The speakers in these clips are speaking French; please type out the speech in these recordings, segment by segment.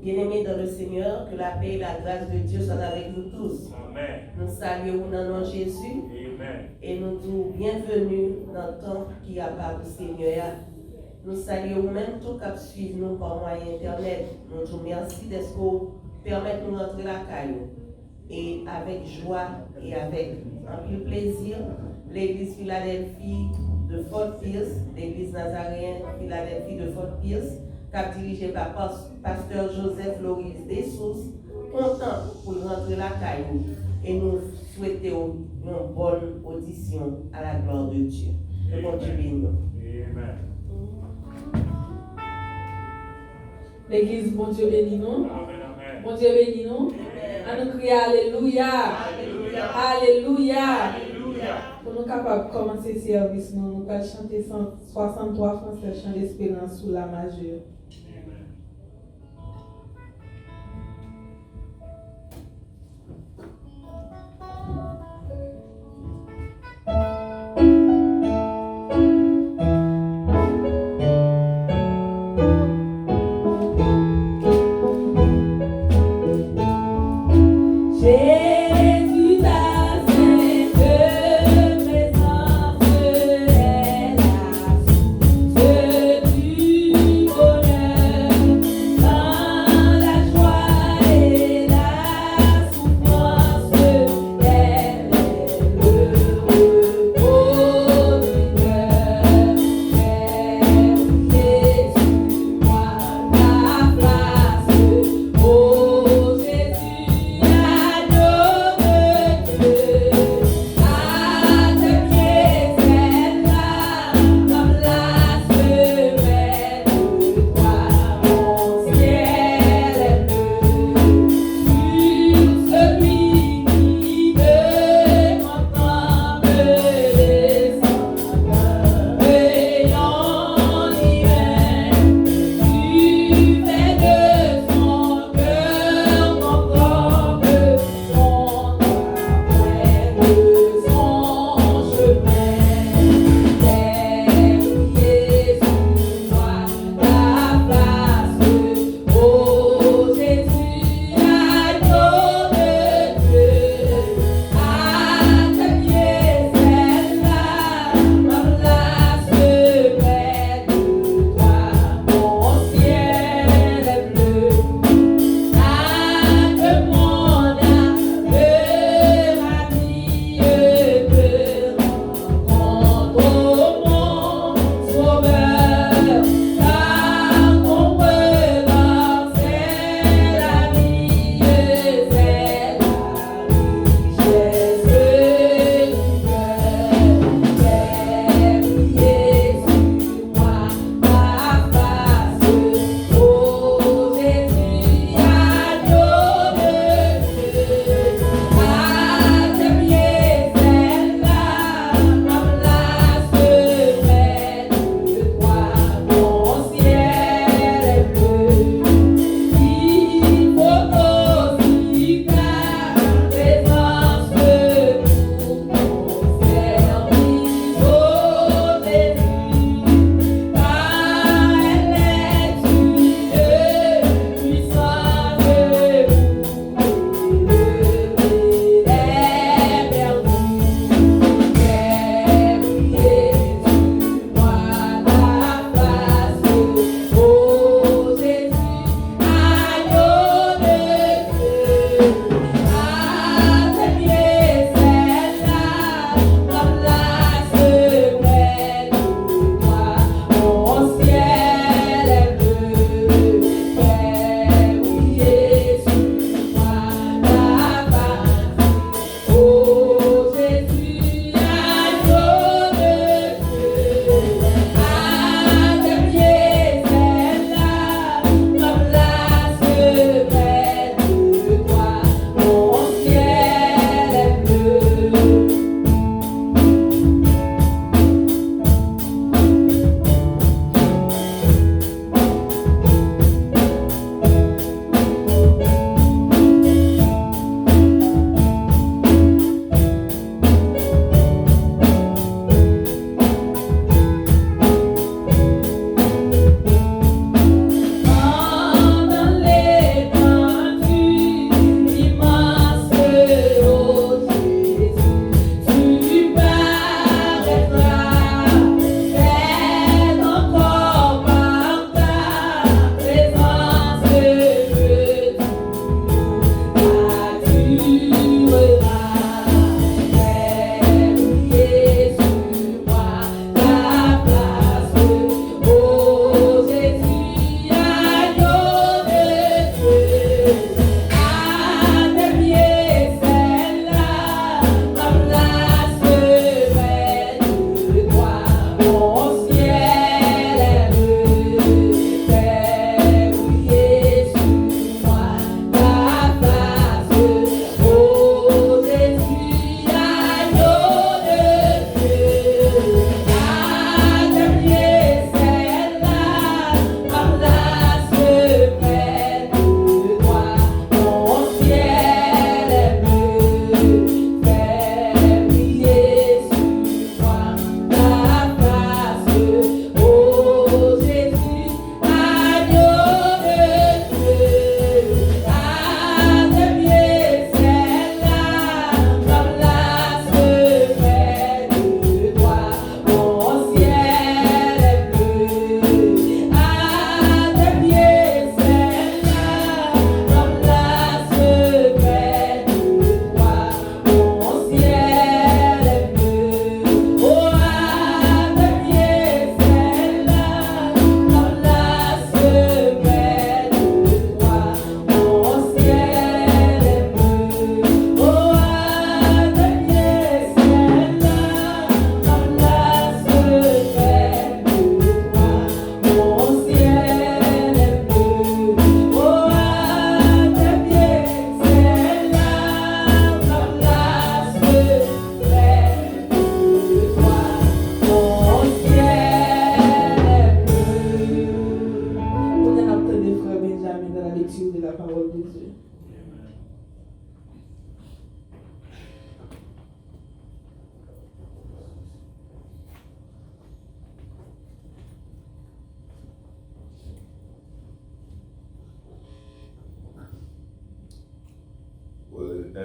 Bien-aimés dans le Seigneur, que la paix et la grâce de Dieu soient avec nous tous. Amen. Nous saluons dans le nom de Jésus Amen. et nous disons bienvenue dans le temps qui a par le Seigneur. Nous saluons même tout qui suivent nous par moyen internet. Nous disons merci d'être permettre nous d'entrer la caillou. Et avec joie et avec un peu plaisir, l'église Philadelphie de Fort Pierce, l'église nazaréenne Philadelphie de Fort Pierce, dirigée par pasteur Joseph Loris Dessources, content pour rentrer la caillou et nous souhaitons une bonne audition à la gloire de Dieu. Que bon Dieu bénisse. Amen. L'église, bon Dieu bénit nous. Amen. Amen. Bon Dieu bénit nous. À nous crier Alléluia. Alléluia. Alléluia. Alléluia. Pour nous capables de commencer le service, nous allons chanter 63 français, chant d'espérance sous la majeure. Jésus, ta sainte présence est la source du bonheur.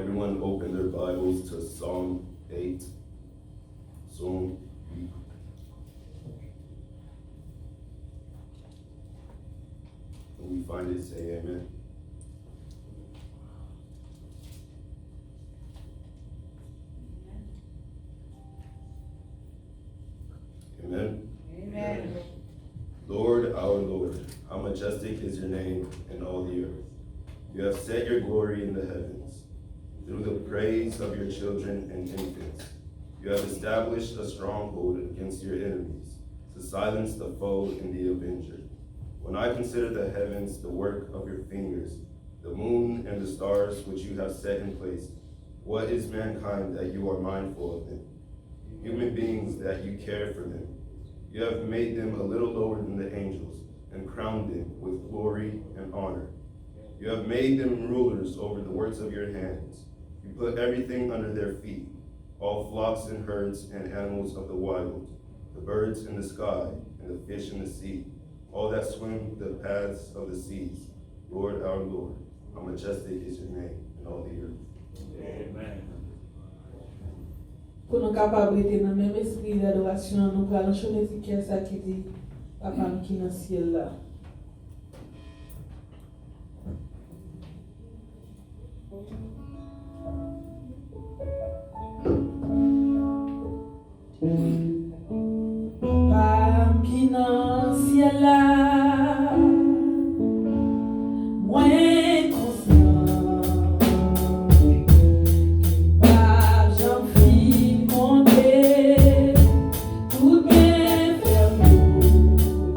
everyone open their Bibles to Psalm 8? Psalm 8. When we find it, say amen. Amen. Amen. Lord, our Lord, how majestic is your name in all the earth. You have set your glory in the heavens. Through the praise of your children and infants, you have established a stronghold against your enemies, to silence the foe and the avenger. When I consider the heavens, the work of your fingers, the moon and the stars which you have set in place, what is mankind that you are mindful of them? Human beings that you care for them. You have made them a little lower than the angels, and crowned them with glory and honor. You have made them rulers over the works of your hands. You put everything under their feet, all flocks and herds and animals of the wild, the birds in the sky and the fish in the sea, all that swim the paths of the seas. Lord, our Lord, how majestic is your name in all the earth. Amen. Pour nous capables d'être dans le même esprit d'adoration, nous allons chanter ce ça qui dit Papa qui est dans le ciel là. Papa qui est dans le ciel là, moi conscient. Tout bien faire nous.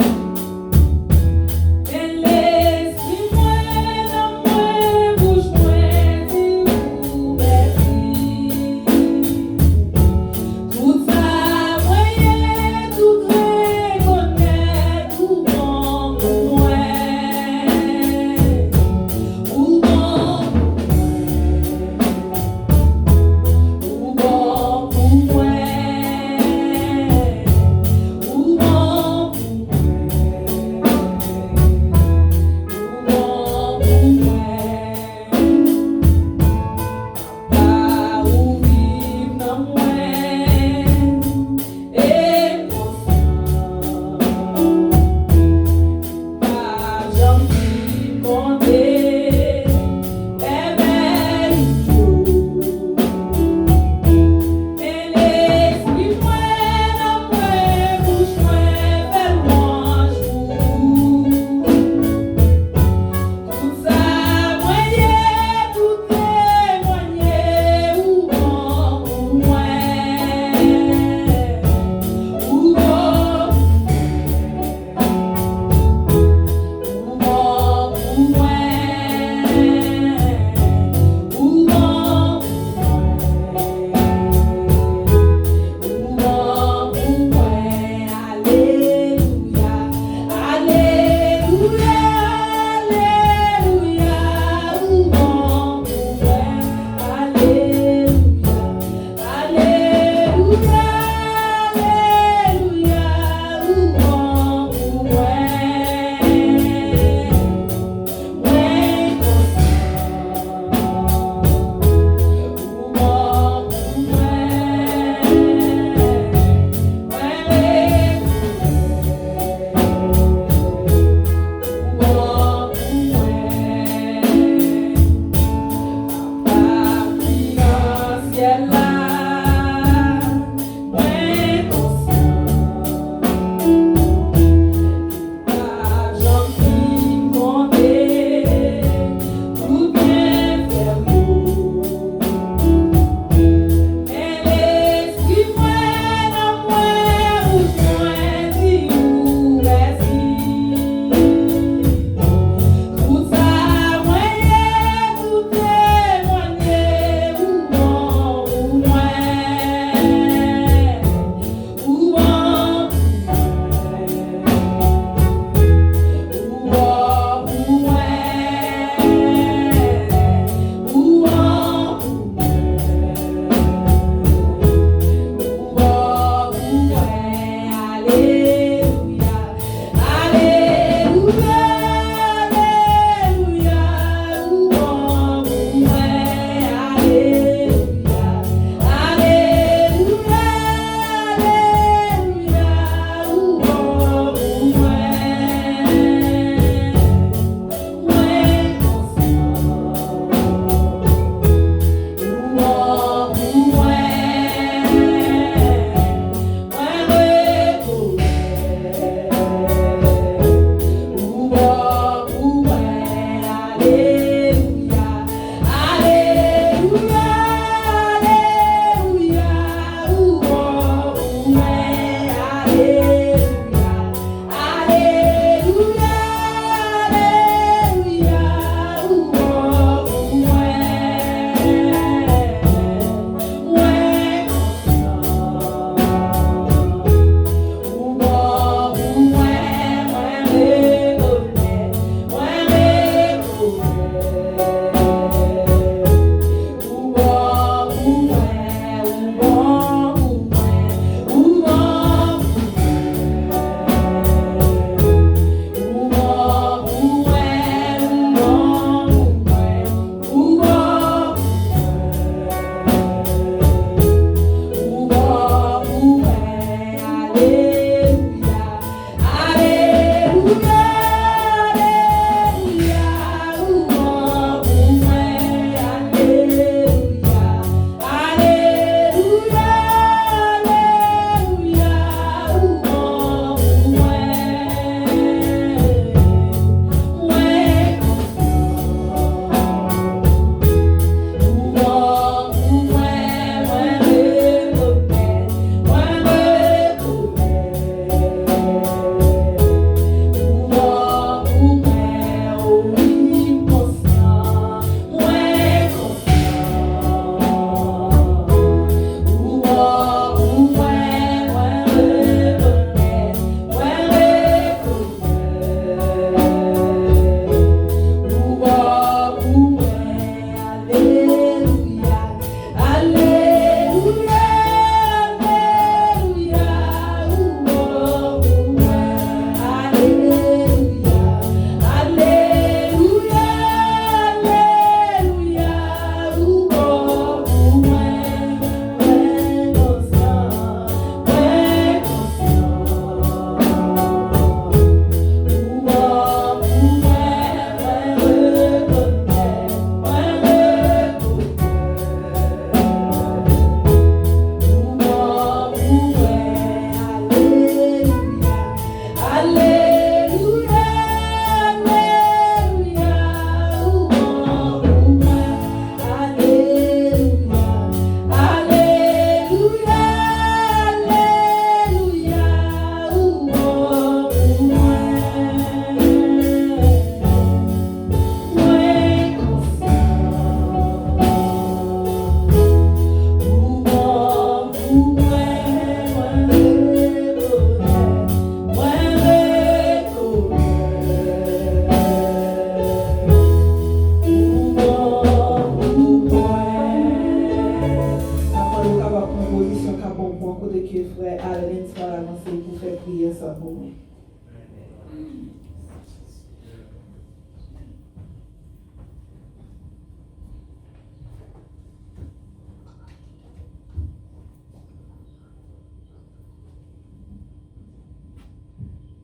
proposition qu'a bon point côté que frère Alain soit avancé pour faire prier ça pour nous.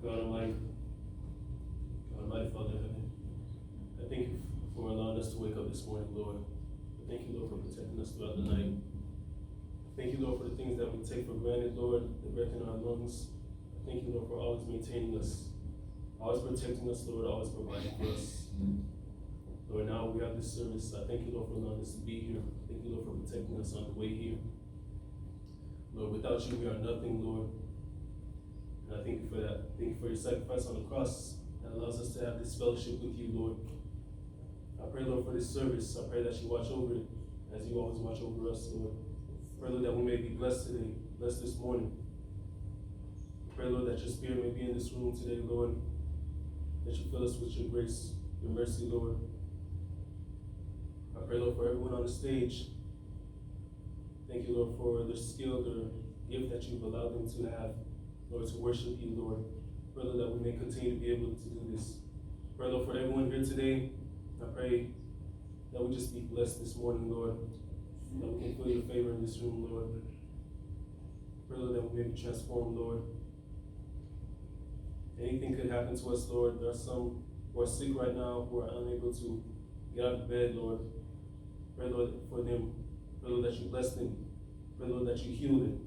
God Almighty Father in heaven, I thank you for allowing us to wake up this morning, Lord. I thank you, Lord, for protecting us throughout the night. Thank you, Lord, for the things that we take for granted, Lord, the breath in our lungs. Thank you, Lord, for always maintaining us, always protecting us, Lord, always providing for us. Lord, now we have this service. I thank you, Lord, for allowing us to be here. Thank you, Lord, for protecting us on the way here. Lord, without you, we are nothing, Lord. And I thank you for that. Thank you for your sacrifice on the cross that allows us to have this fellowship with you, Lord. I pray, Lord, for this service. I pray that you watch over it as you always watch over us, Lord. I pray, Lord, that we may be blessed today, blessed this morning. I pray, Lord, that your spirit may be in this room today, Lord. That you fill us with your grace, your mercy, Lord. I pray, Lord, for everyone on the stage. Thank you, Lord, for the skill, the gift that you've allowed them to have, Lord, to worship you, Lord. Pray, Lord, that we may continue to be able to do this. Pray, Lord, for everyone here today. I pray that we just be blessed this morning, Lord. That we can feel your favor in this room, Lord. Pray, Lord, that we may be transformed, Lord. Anything could happen to us, Lord. There are some who are sick right now, who are unable to get out of bed, Lord. Pray, Lord, for them. Pray, Lord, that you bless them. Pray, Lord, that you heal them.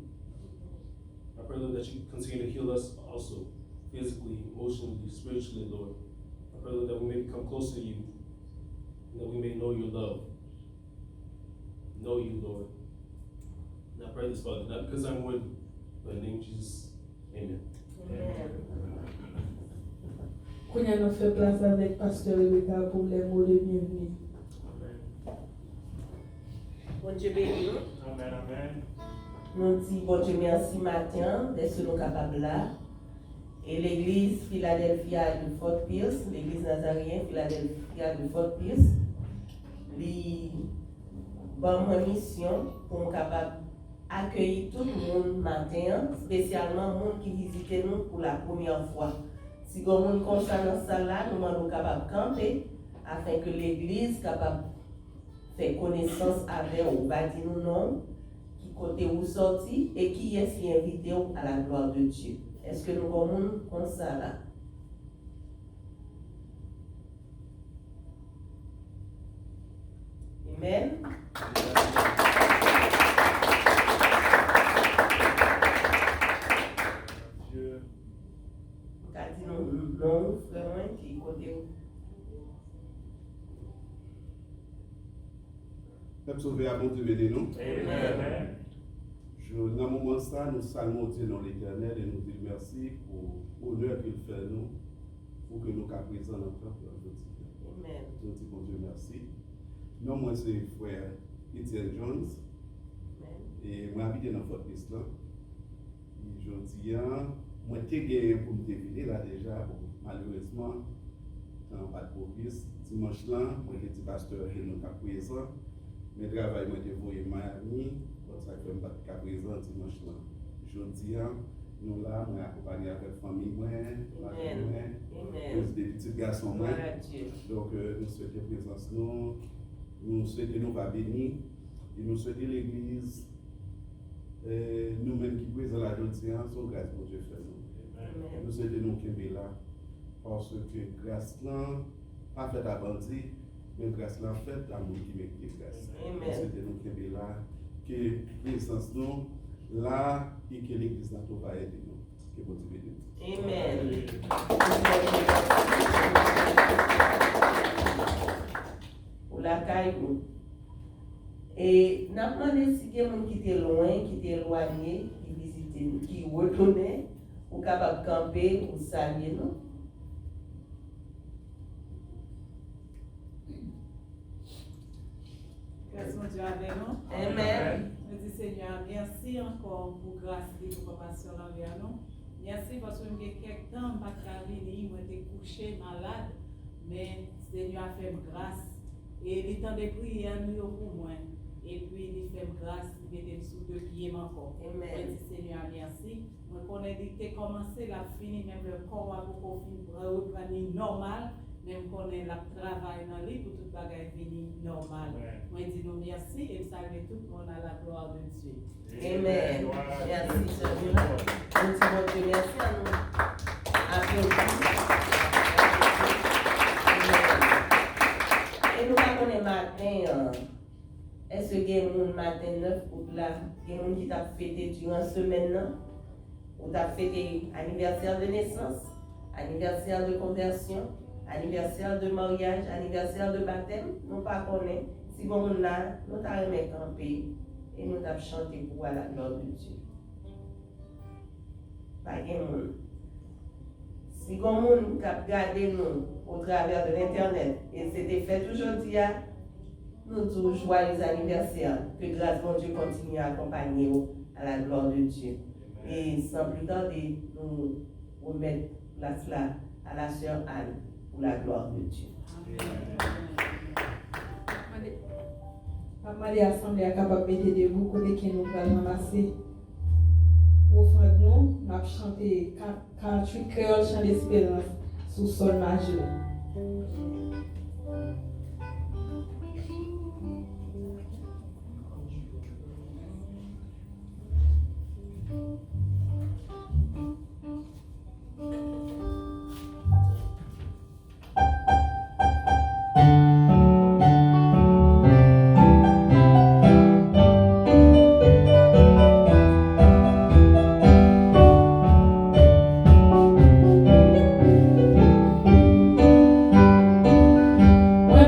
I pray, Lord, that you continue to heal us also, physically, emotionally, spiritually, Lord. I pray, Lord, that we may become closer to you, and that we may know your love. Know you, Lord. And I pray this, Father, not because I'm worthy, but in the name of Jesus. Amen. Qu'on y a nous fait place avec Pasteur Rebecca pour les mots de bienvenue. Bon Dieu béni nous. Amen, amen. Nous disons bon Dieu merci matin d'être nous capables là. Et l'église Philadelphia de Fort Pierce, l'église nazarienne Philadelphia de Fort Pierce, lui bonne mission pour nous capables accueillir tout le monde matin, spécialement les gens qui visitent nous pour la première fois. Si vous avez comme ça dans cette salle-là, nous sommes capables de camper afin que l'église capable de faire connaissance avec vous, va dire nous non, qui côté vous sorti et qui est qui invité à la gloire de Dieu. Est-ce que nous avons comme ça là? Amen. Dieu. T'as dit non, frère, qui côté vous. Peuple sauvé à bon Dieu aider nous. Amen. Dans ce moment ça, nous saluons Dieu dans l'Éternel et nous disons merci pour l'honneur qu'il fait nous, pour que nous soyons présents dans notre peuple. Amen. Je dis bon Dieu merci. Non, moi c'est frère Etienne Jones. Et moi j'habite dans Fort Pierce là. Et je dis, moi j'ai gagné pour me défiler là déjà, bon, malheureusement, dans pas de propice. Dimanche là, moi j'étais pasteur et nous sommes présents. Mais travail moi dévoyé Miami. Ça fait un cas présent dimanche là. Je dis, nous là, nous accompagnons avec la famille, des petits garçons. Donc, nous souhaitons présence, nous souhaitons nous va bénir, et nous souhaitons l'église, nous-mêmes qui présents la journée, sont grâce pour Dieu fait nous. Nous souhaitons nous qui là, parce que grâce là, pas fait à bandit, mais grâce là, fait à nous qui mérite grâce. Nous souhaitons nous qui là. Que présence nous là et que l'église nous va aider nous. Que vous bénisse. Amen. Pour la caille. Et nous avons demandé si quelqu'un qui était loin, qui était éloigné, qui visitait nous, qui retournait, ou capable de camper, ou saluer nous. Grâce mon Dieu avec nous. Amen. Je dis Seigneur, merci encore pour grâce et pour compassion envers nous. Merci parce que j'ai quelques temps, pas venir, moi j'étais couché malade, mais Seigneur a fait grâce. Et les temps de prière nous pour moi. et puis il fait grâce, il met sous 2 pieds encore. Amen. Merci Seigneur, merci. Moi, connais dit que commencé, la fini, même le corps a beaucoup reprendre normal, même qu'on est la travail dans lui pour tout bagage venir normal. Moi, dis nous merci et saluer tout le monde à la gloire de Dieu. Amen. Merci Seigneur. Nous disons Dieu merci à nous. Et nous avons matin, est-ce que il y a un matin 9 août là, il y a un qui t'a fêté durant la semaine là, ou t'a fêté anniversaire de naissance, anniversaire de conversion, anniversaire de mariage, anniversaire de baptême, nous pas connaît. Si bon là, nous t'avons remis camper et nous t'avons chanté pour la gloire de Dieu. Pas de monde. Si bon monde qui a regardé nous au travers de l'internet et c'était fait aujourd'hui, nous tous joyeux anniversaire. Que grâce mon Dieu continue à accompagner à la gloire de Dieu. Et sans plus tarder, nous remettre place là à la sœur Anne pour la gloire de Dieu. Maman, l'assemblée est capable de mettre debout, côté qui nous allons ramasser. Offrande nous, nous avons chanté 48 créoles chant d'espérance sous sol majeur. Moi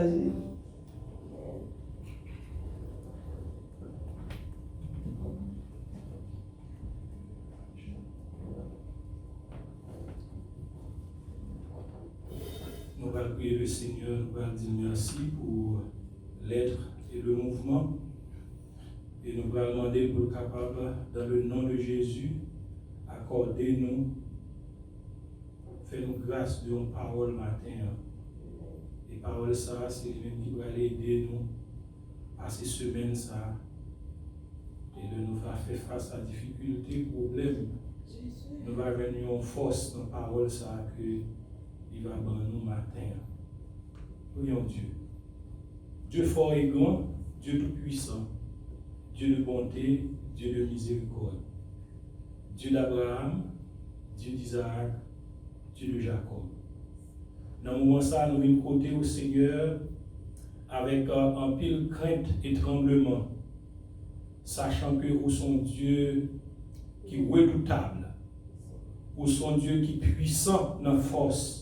partager. Nous allons prier le Seigneur, nous allons dire merci pour l'être et le mouvement. Et nous allons demander pour le capable, dans le nom de Jésus, accordez-nous, faites-nous grâce de nos paroles matin. Et paroles ça, c'est lui-même qui va aider nous à ces semaines ça. Et de nous faire face à difficultés, problèmes. Nous allons venir en force dans paroles ça que il va dans nous matin. Prions Dieu. Dieu fort et grand, Dieu tout-puissant, Dieu de bonté, Dieu de miséricorde, Dieu d'Abraham, Dieu d'Isaac, Dieu de Jacob. Dans le moment ça, nous venons côté au Seigneur avec un pile crainte et tremblement, sachant que vous sont Dieu qui est redoutable, vous sont Dieu qui est puissant dans la force,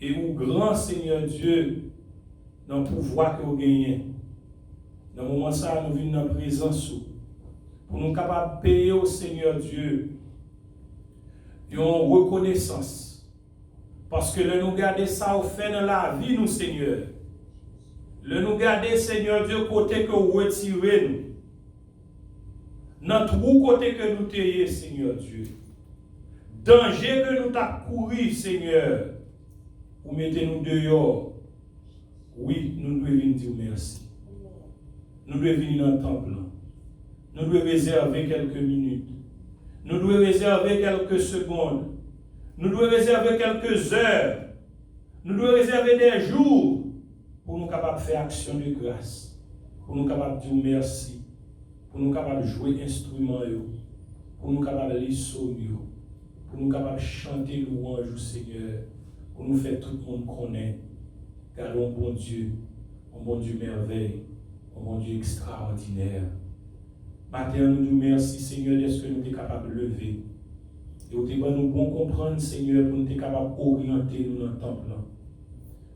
et où grand Seigneur Dieu dans le pouvoir que vous gagnez. Dans le moment ça, nous venons dans la présence pour nous capables de payer au Seigneur Dieu une reconnaissance. Parce que le nous garder ça au fait dans la vie, nous Seigneur. Le nous garder, Seigneur Dieu, côté que vous retirez nous. Dans tout côté que nous t'ayez, Seigneur Dieu. Danger que nous t'as couru, Seigneur. Vous mettez-nous dehors. Oui, nous devons venir dire merci. Nous devons venir dans le temple. Nous devons réserver quelques minutes. Nous devons réserver quelques secondes. Nous devons réserver quelques heures. Nous devons réserver des jours pour nous capables de faire action de grâce. Pour nous capables de dire merci. Pour nous capables de jouer instruments. Pour nous capables de lire psaumes. Pour nous capables de chanter louange au Seigneur. Pour nous faire tout le monde connaître. Car un bon Dieu merveille, un bon Dieu extraordinaire. Maintenant, nous nous merci, Seigneur, de ce que nous sommes capables de lever. Et nous nous bon comprendre, Seigneur, pour nous être capables d'orienter nous dans le temple.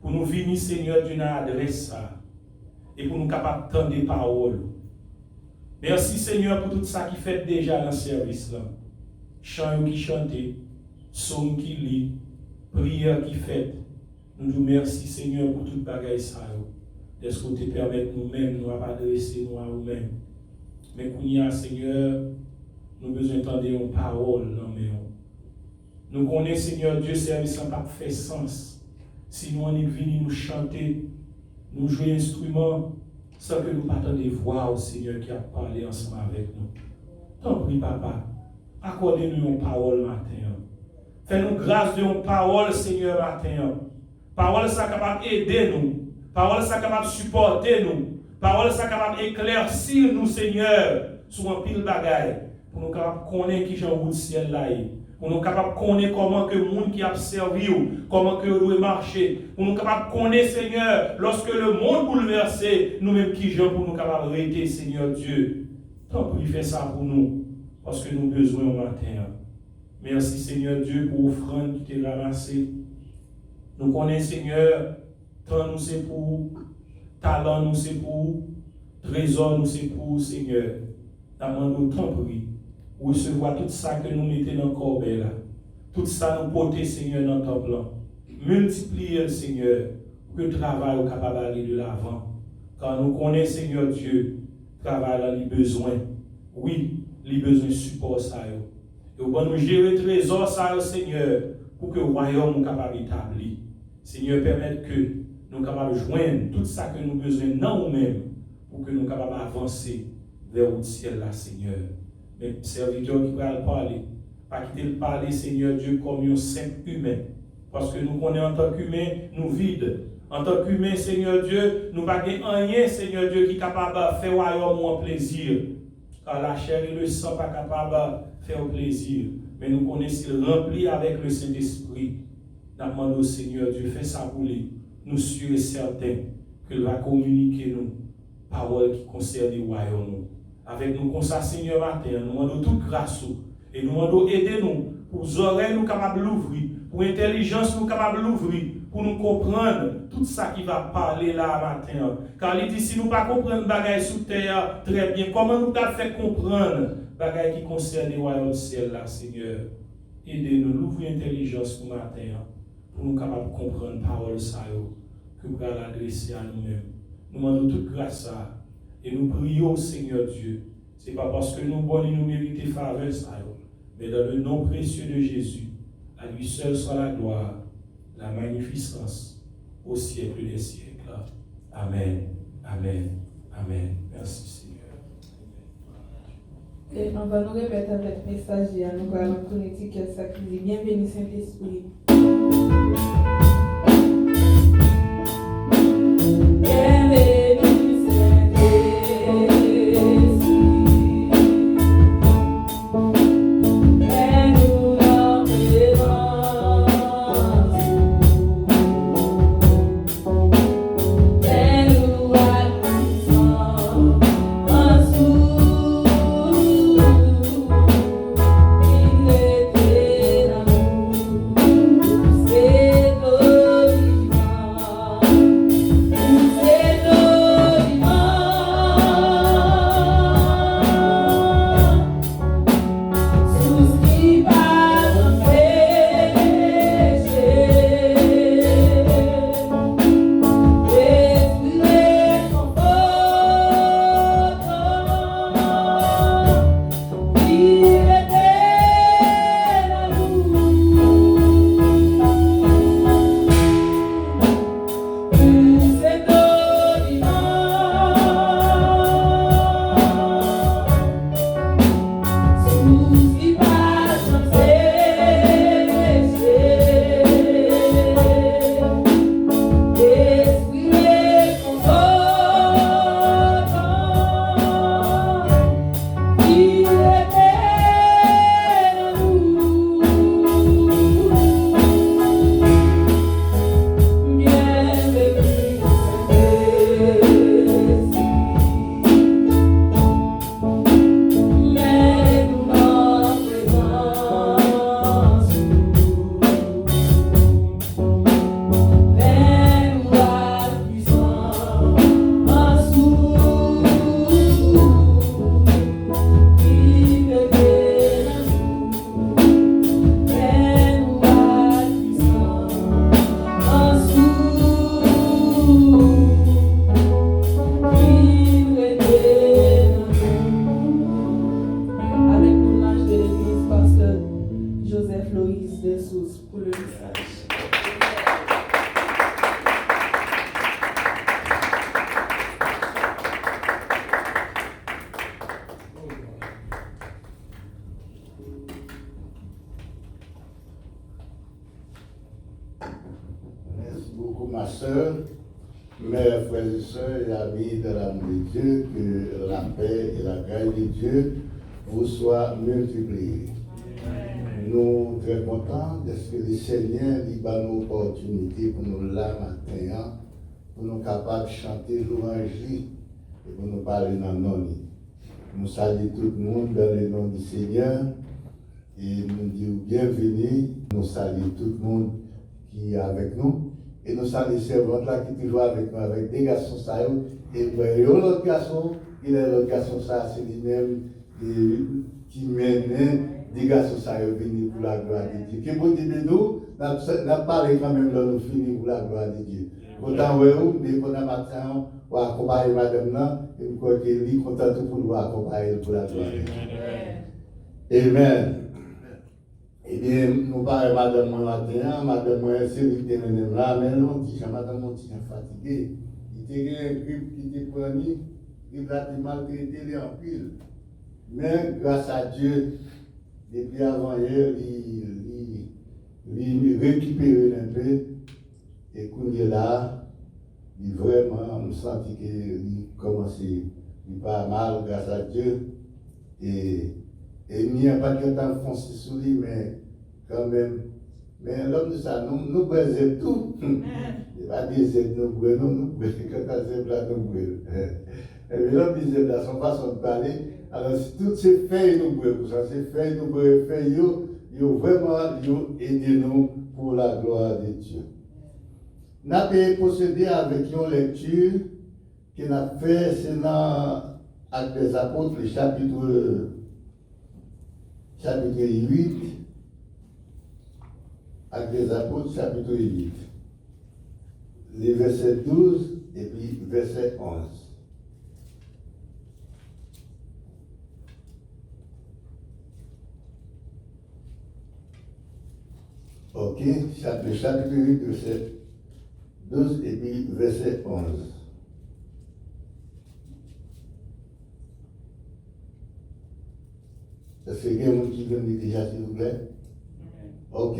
Pour nous venir, Seigneur, d'une adresse ça. Et pour nous capables de tendre des paroles. Merci, Seigneur, pour tout ça qui fait déjà dans le service là. Chant qui chantait, psaume qui lit, prière qui fait. Nous nous merci, Seigneur, pour toute bagaille ça. Est-ce que tu permets nous-mêmes, nous adresser nous à nous-mêmes. Mais qu'on y a, Seigneur, nous avons besoin d'entendre une parole. Nous connaissons, Seigneur Dieu, service n'a pas fait sens. Si nous en est venus nous chanter, nous jouer instruments, sans que nous partons des voix au Seigneur qui a parlé ensemble avec nous. T'en prie, Papa, accordez-nous une parole matin. Fais-nous grâce d'une parole, Seigneur, matin. Parole ça capable d'aider nous. Parole ça capable de supporter nous. Parole ça capable d'éclaircir nous, Seigneur, sur un pile bagaille. Pour nous capables de connaître qui j'en route ciel là. Pour nous capables de connaître comment que le monde qui a servi, comment que nous doit marcher. Pour nous capables de connaître, Seigneur, lorsque le monde bouleversé, nous-mêmes qui j'en pour nous capables de arrêter, Seigneur Dieu. Tant pis, fais ça pour nous, parce que nous avons besoin au matin. Merci, Seigneur Dieu, pour l'offrande qui t'est ramassée. Nous connaissons, Seigneur, temps nous c'est pour, talent nous c'est pour, trésor nous c'est pour, Seigneur. Nous tant pis, pour recevoir tout ça que nous mettons dans le corps là. Tout ça nous porter, Seigneur, dans le temple. Multiplier, Seigneur, pour que le travail soit capable d'aller de l'avant. Car nous connaissons, Seigneur Dieu, le travail a besoin. Oui, il a besoin de support ça. Et nous allons gérer le trésor ça, Seigneur, pour que le royaume soit capable d'établir. Seigneur, permette que nous soyons capables de joindre tout ça que nous avons besoin dans nous-mêmes pour que nous soyons capables d'avancer vers le ciel là, Seigneur. Mais serviteur qui va parler, pas quitter le parler, Seigneur Dieu, comme un simple humain. Parce que nous connaissons en tant qu'humain, nous vides. En tant qu'humain, Seigneur Dieu, nous n'avons rien, Seigneur Dieu, qui est capable de faire le royaume en plaisir. Car la chair et le sang ne sont pas capables de faire plaisir. Mais nous connaissons rempli avec le Saint-Esprit. Nous demandons au Seigneur Dieu, fais ça pour lui. Nous sommes certains qu'il va communiquer nous paroles qui concernent le royaume. Avec nous, comme ça, Seigneur, matin, nous demandons toute grâce et nous demandons aider nous pour les oreilles nous capables d'ouvrir, pour l'intelligence nous capables d'ouvrir, pour nous comprendre tout ça qui va parler là matin. Car il dit, si nous ne comprenons pas bagaille sous terre très bien, comment nous avons fait comprendre bagaille qui concerne les royaumes ciel là, Seigneur? Aidez-nous, l'ouvrir l'intelligence pour matin, pour nous capables de comprendre la parole ça, que nous allons l'adresser à nous-mêmes. Nous demandons toute grâce à et nous prions, Seigneur Dieu. Ce n'est pas parce que nous nous méritons faveur, mais dans le nom précieux de Jésus, à lui seul soit la gloire, la magnificence au siècle des siècles. Amen, amen, amen. Merci Seigneur. Et on va nous répéter avec le message, nous allons connecter que ça dit bienvenue Saint-Esprit. Ma soeur, mes frères et sœurs et amis de l'amour de Dieu, que la paix et la grâce de Dieu vous soient multipliées. Nous sommes très contents de ce que le Seigneur nous donne l'opportunité pour nous là matin, pour nous capables de chanter louange et pour nous parler dans le nom. Nous saluons tout le monde dans le nom du Seigneur et nous disons bienvenue. Nous saluons tout le monde qui est avec nous. Et nous saluons les servantes là qui sont toujours avec nous, avec des garçons ça. Et l'autre garçon, il est l'autre garçon ça, c'est lui-même qui mène des garçons ça venir pour la gloire de Dieu. Qui bon Dieu de nous, n'a parlé quand même là, nous finir pour la gloire de Dieu. Autant où mais pendant matin, on va accompagner madame là, et nous croyons qu'elle est contente pour nous accompagner pour la gloire de Dieu. Amen. Eh bien, nous parlons madame moi matin, madame moi c'est lui qui est là, mais non, madame moi est fatiguée. Il était un grippe qui était pris, il a maltraité les en pile. Mais grâce à Dieu, depuis avant hier, il récupère un peu, et quand il est là, il vraiment, on sent qu'il commence, il pas mal grâce à Dieu. Et il n'y a pas de temps foncé sur lui, mais quand même, mais l'homme de ça, nous brisons tout. Il va dire c'est nous brisons, nous brisons, quand c'est là, nous brisons. Et l'homme disait là, son façon de parler, alors toutes ces feuilles nous brisons, ça, ces feuilles nous brisons, feuilles, ils vraiment aidé nous pour la gloire de Dieu. Nous avons procédé avec une lecture qui a fait, c'est dans Actes des Apôtres, le chapitre 8. Actes des Apôtres, chapitre 8. Les versets 12 et puis verset 11. Ok, le chapitre 8, verset 12 et puis verset 11. Est-ce qu'il y a quelqu'un qui veut me dire déjà, s'il vous plaît? Ok.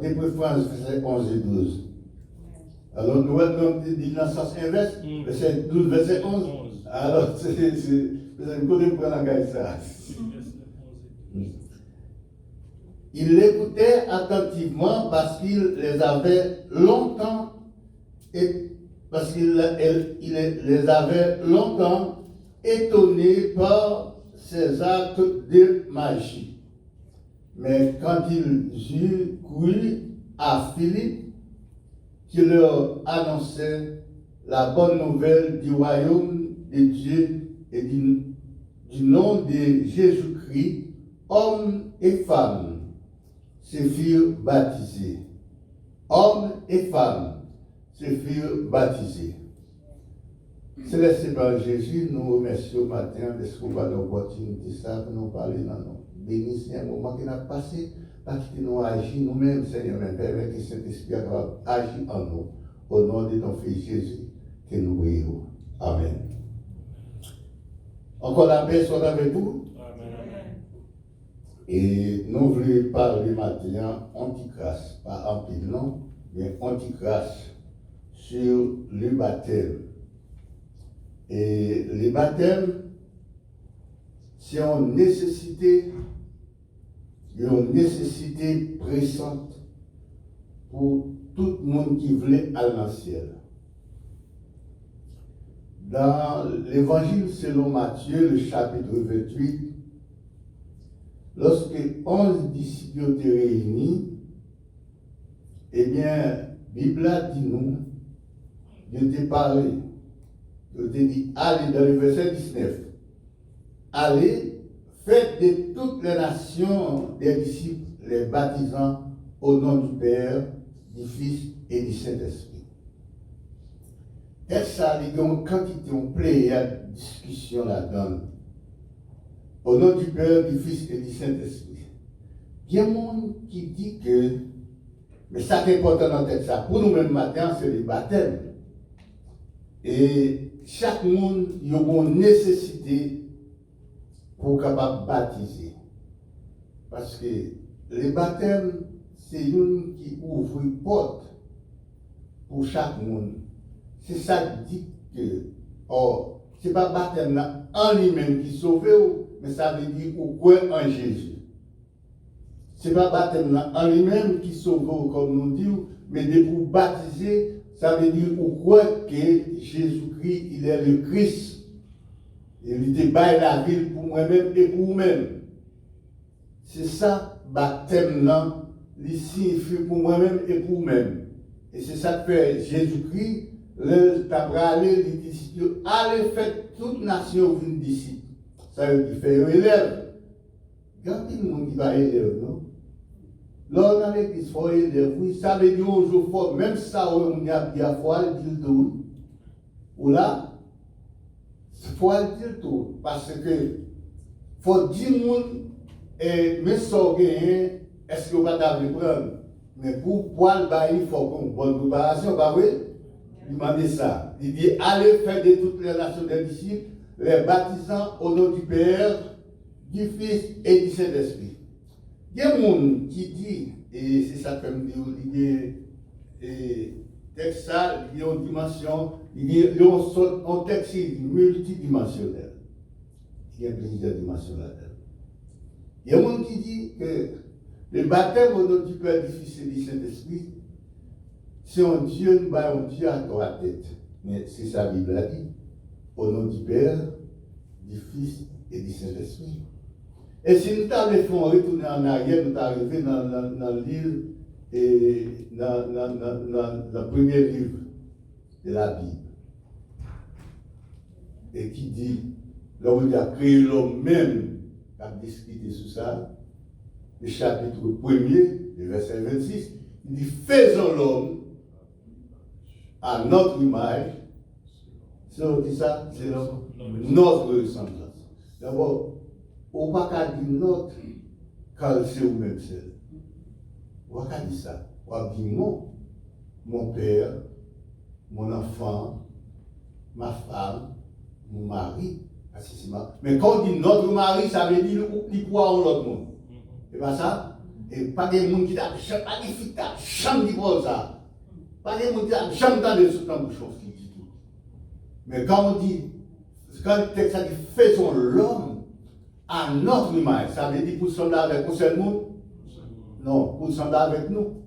Des préférences, verset 11 et 12. Alors, nous allons dire dans le sens inverse, verset 12, verset 11. Alors, c'est une côté pour la gagne ça. Il l'écoutait attentivement parce qu'il les avait longtemps étonnés par ses actes de magie. Mais quand il eut cru à Philippe, qui leur annonçait la bonne nouvelle du royaume de Dieu et du nom de Jésus-Christ, hommes et femmes se firent baptisés. Hommes et femmes se firent baptisés. Célesté par Jésus, nous remercions au matin de ce qu'on va l'opportunité ça pour nous parler dans nous. Bénissez un moment qui n'a passé, parce que nous agissons nous-mêmes, Seigneur, mais permet que Saint-Esprit agisse en nous. Au nom de ton Fils Jésus, que nous prions. Amen. Encore la paix soit avec vous. Amen. Et nous voulons parler maintenant anti-grâce, pas empile, non, mais anti-grâce sur le baptême. Et le baptême, c'est une nécessité pressante pour tout le monde qui voulait aller dans le ciel. Dans l'évangile selon Matthieu, le chapitre 28, lorsque 11 disciples étaient réunis, eh bien, la Bible a dit nous, Dieu t'a parlé, Dieu t'a dit, allez dans le verset 19, allez, faites de toutes les nations des disciples, les baptisant au nom du Père, du Fils et du Saint-Esprit. Et ça, il y a une quantité, on plaît à discussion là-dedans. Au nom du Père, du Fils et du Saint-Esprit. Il y a un monde qui dit que, mais ça qui est important dans la tête, ça, pour nous-mêmes matin, c'est le baptême. Et chaque monde, il y a une nécessité pour capable baptiser. Parce que le baptême, c'est une qui ouvre une porte pour chaque monde. C'est ça qui dit que, or, ce n'est pas le baptême en lui-même qui sauve, mais ça veut dire qu'on croit en Jésus. Ce n'est pas le baptême en lui-même qui sauve, comme nous disons, mais de vous baptiser, ça veut dire qu'on croit que Jésus-Christ, il est le Christ. Il te baille la vie pour moi-même et pour vous-même. C'est ça, baptême là, il signifie pour moi-même et pour vous-même. Et c'est ça que fait Jésus-Christ. Le tabralé dit disciples, allez faire toute nation une disciple. Ça veut dire faire un élève. Quand il y a monde qui va élève, non? Là, on a l'église, il faut élève, oui, ça veut dire un jour fort, même ça, on y a dit à foi, il dit le tout. Ou là, il faut le dire tout. Parce que, faut 10 monde, et mais ça, est-ce qu'on va t'avoir prendre? Mais pour pouvoir le bailler, il faut qu'on ait une bonne préparation, pas vrai? Il m'a dit ça. Il dit, allez faire de toutes les nations des disciples, les baptisant au nom du Père, du Fils et du Saint-Esprit. Il y a des gens qui disent, et c'est ça que je dis, il y a texte ça, il y a une dimension, il y a un texte multidimensionnel. Il y a plusieurs dimensions là-dedans. Il y a des gens qui disent que le baptême au nom du Père, du Fils et du Saint-Esprit, c'est un Dieu, nous un Dieu à trois têtes. Mais c'est ça la Bible a dit. Au nom du Père, du Fils et du Saint-Esprit. Et si nous avons retourner en arrière, nous avons arrivé dans l'île et dans le premier livre de la Bible. Et qui dit, l'homme a créé l'homme même, qui a discuté sur ça, le chapitre 1er, le verset 26, il dit, faisons l'homme à notre image. C'est ça, c'est notre ressemblance. D'abord, on ne va pas dire notre, car c'est vous-même seul. On ne va pas dire ça. On va dire mon père, mon enfant, ma femme, mon mari. Mais quand on dit notre mari, ça veut dire qu'il croit en l'autre monde. Et pas ça. Et pas de monde qui a pas de filles qui a jamais dit ça. Pas de monde qui a jamais entendu ce temps bouchon du tout. Mais quand on dit, quand le texte a dit faisons l'homme à notre image, ça veut dire pour sembler avec un seul monde? Non, pour sembler avec nous.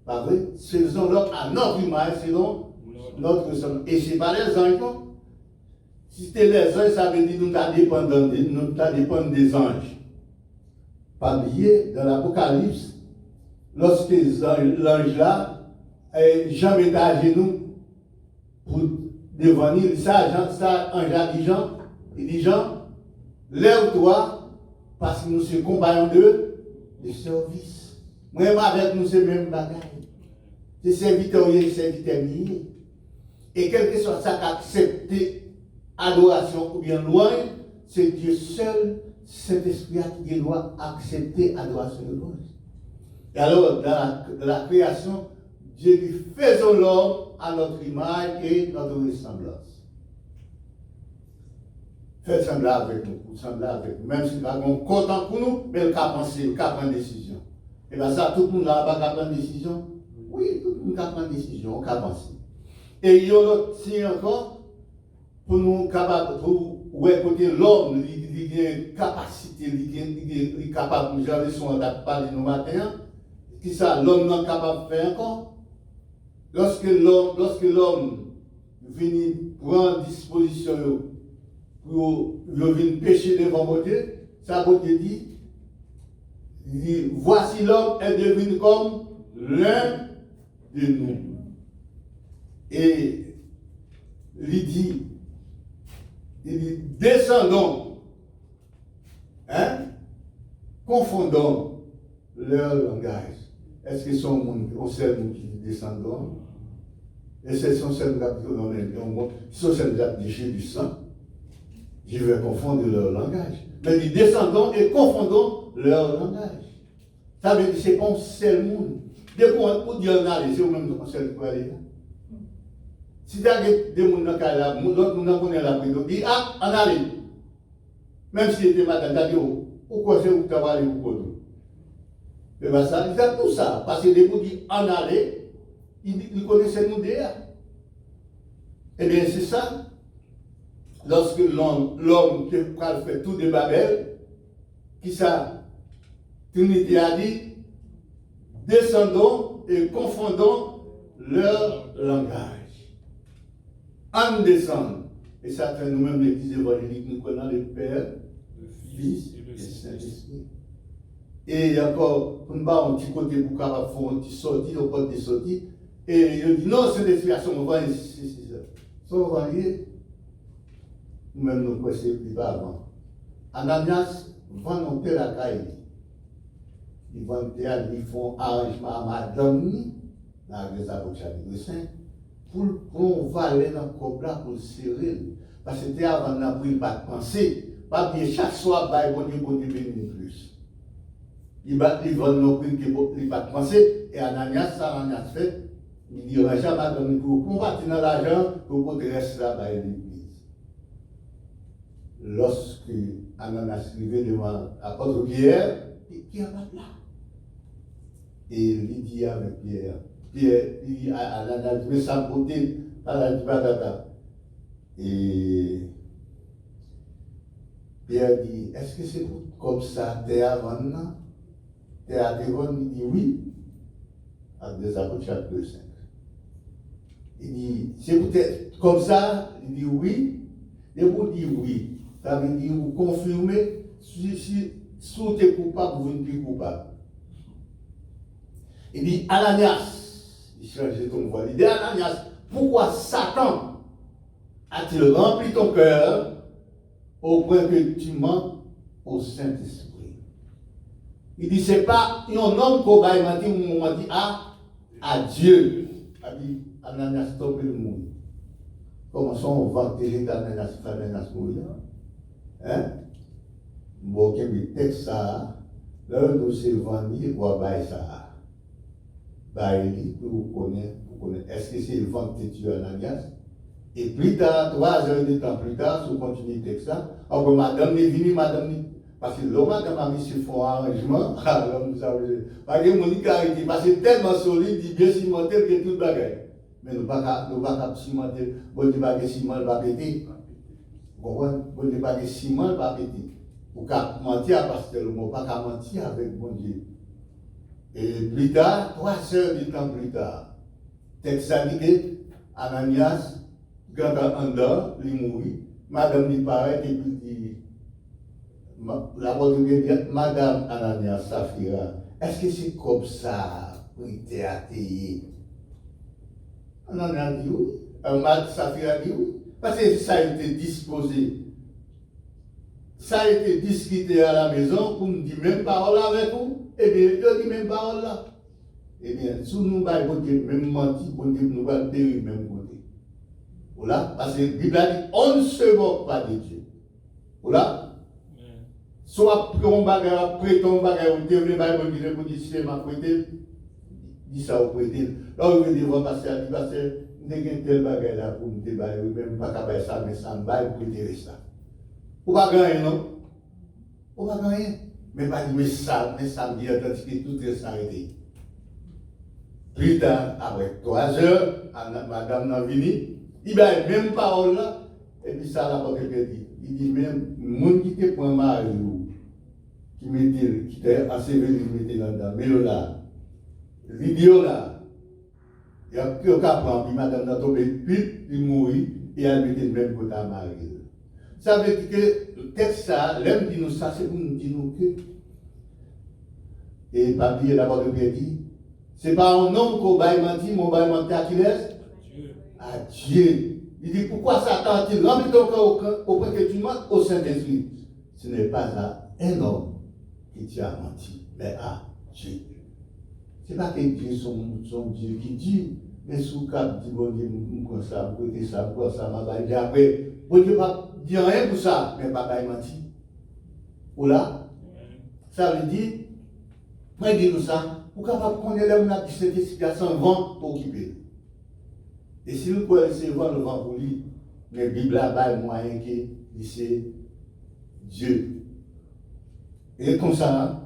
Pas vrai? Faisons l'homme à notre image, selon notre semblance. Et ce n'est pas les anges, non? Si c'était les anges, ça veut dire que nous dépendons des anges. Pas oublier, dans l'Apocalypse, lorsque l'ange là, Jean est à genoux pour devenir ça, ange a dit Jean, il dit Jean, lève-toi, parce que nous sommes compagnons de service. Moi, avec nous, c'est le même bagage. C'est serviteur, serviteur mieux. Et quel que soit ça qu'accepter adoration ou bien loin, c'est Dieu seul, Saint-Esprit qui doit accepter adoration de loin. Et alors, dans la création, Dieu dit faisons l'homme à notre image et notre ressemblance. Faites sembler avec nous, pour sembler avec nous. Même si nous avons content pour nous, mais il a pensé, il a pris une décision. Et bien ça, tout le monde n'a pas pris une décision. Oui, tout le monde a pris une décision, on a pensé. Et il y a un autre signe encore, pour nous capables, pour écouter l'homme, il a une capacité, il est capable, nous avons parlé nous matin, qui ça, l'homme n'est capable de faire encore. Lorsque l'homme vient prendre disposition pour venir pécher devant Dieu, ça Dieu dit, voici l'homme est devenu comme l'un de nous. Et il dit, descendons, confondons leur langage. Est-ce que sont au seul monde qui descendons? Et c'est son seul qui sont celles qui déchets du sang. Je vais confondre leur langage. Mais dit descendons et confondons leur langage. Ça veut dire que c'est pas un seul monde. Dès qu'on dit en aller, c'est au même temps seul pour aller là. Si tu as des gens dans le cas, l'autre monde connaît la prison, dit ah, en aller. Même si c'était madame, tu as dit pourquoi c'est où tu vas aller pour quoi? Et bien ça, il a tout ça. Parce que des gens disent en aller, ils connaissaient nous déjà. Eh bien c'est ça. Lorsque l'homme qui a fait tout de Babel, qui ça, Trinité a dit, descendons et confondons leur langage. En descend. Et ça fait nous-mêmes l'église évangélique, nous connaissons le Père, le Fils et le Saint-Esprit. Et encore, pour nous faire un petit côté pour faire un petit sortie, on peut des sorties. Et il dit non, c'est l'esprit à son vent, c'est ça. Son vent, nous-mêmes nous connaissons plus avant. Ananias vend un la caille. Ils vendent ils font arrangement à madame, dans l'église à chapitre 5, pour valer dans le corps là, pour le serrer. Parce que c'était avant d'apprendre pas de penser. Pas bien chaque soir, bon Dieu bénit plus. Il vend nos prix qui ne pas de penser. Et Ananias fait, il dit, on va jamais madame, pour combattre dans l'argent, pour rester là-bas à l'église. Lorsque Ananias arrivait devant l'apôtre Pierre, Pierre va là. Et il dit avec Pierre, il dit à Ananias, mais sa beauté, et Pierre dit, est-ce que c'est comme ça, t'es avant là? T'es à devant, il dit oui, à des apôtres chapitre 5. Il dit, c'est peut-être comme ça, il dit oui, et vous dites oui. Ça veut dire vous confirmez, si sous tes coupables, vous ne plus coupable. Il dit, Ananias, il change ton voix. Il dit, Ananias, pourquoi Satan a-t-il rempli ton cœur au point que tu manques au Saint-Esprit? Il dit, c'est pas un homme qu'on va dit à Dieu. Il dit, Ananias, stoppez le monde. Commençons à vanter Ananias mourir. Hein? Bon, qui texte ça, là, nous c'est vendu pour bailler ça. Bailler pour connaître, est-ce que c'est le vent que tu as Ananias? Et plus tard, 3 heures de temps plus tard, si vous continuez le texte ça, alors madame est venue, parce que l'homme a mis sur fond arrangement, l'homme ça veut parce que Monique a été parce que tellement solide, il bien cimenté que tout bagaille. Mais nous ne pouvons pas cimenter, bon Dieu pas que ciment ne va pas péter. Vous comprenez? Bon Dieu pas que ciment ne va pas péter. Ou qu'à mentir parce que le mot pas qu'à mentir avec bon Dieu. Et plus tard, 3 heures de temps plus tard, texte ça dit que Ananias, quand on dort, il mourit, madame lui paraît et puis dit, la bonne dit, madame Ananias Safira, est-ce que c'est comme ça pour être athée? Ananias dit oui, Safira dit oui, parce que ça a été disposé. Ça a été discuté à la maison pour nous dire même parole avec vous. Eh bien, je dis même parole là. Eh bien, si nous allons même mentir, nous allons périr même côté. Voilà, parce que la Bible a dit on ne se moque pas de Dieu. Voilà. Soit on bagarre, prétend bagarre, on devrait pas me pour dire c'est ma prêté. Dis ça au prêté. Là, on veut dire, on va passer à dire, parce que nous avons tel bagarre là pour nous débattre, même pas qu'à faire ça, mais ça me va pour prêter ça. On va gagner, non? On va gagner. Mais pas dire, mais ça me dit, tandis que tout est arrêté. Plus tard, après 3 heures, madame n'a venu, il a même parole là, et puis ça, la porte dit. Il dit même, le monde qui te prend mal, qui t'a enseveli, qui mettait là-dedans, mais là, vidéo là, il y a que qu'à prendre, puis madame n'a tombé, puis il mourit, et elle mettait le même côté à Marie. Ça veut dire que le texte, ça, l'homme dit nous ça, c'est pour nous dire que. Et papier d'abord de dit, c'est pas un homme qu'on va mentir, mon va mentir à qui laisse? À Dieu. Il dit pourquoi Satan a-t-il rempli ton cœur au point que tu manques au Saint-Esprit? Ce n'est pas à un homme qui t'a menti, mais à Dieu. Ce n'est pas que Dieu son Dieu qui dit, mais sous cap dit bon Dieu, comme ça, côté ça, comme ça, ma baille. Après, bon Dieu va dire rien pour ça, mais pas menti. Ou là, ça veut dire, moi dis-nous ça, pour capable connaître l'homme là qui cette situation vent pour occuper. Et si vous pouvez laisser voir le vent pour lui, mais la Bible a un moyen que c'est Dieu. Et comme ça,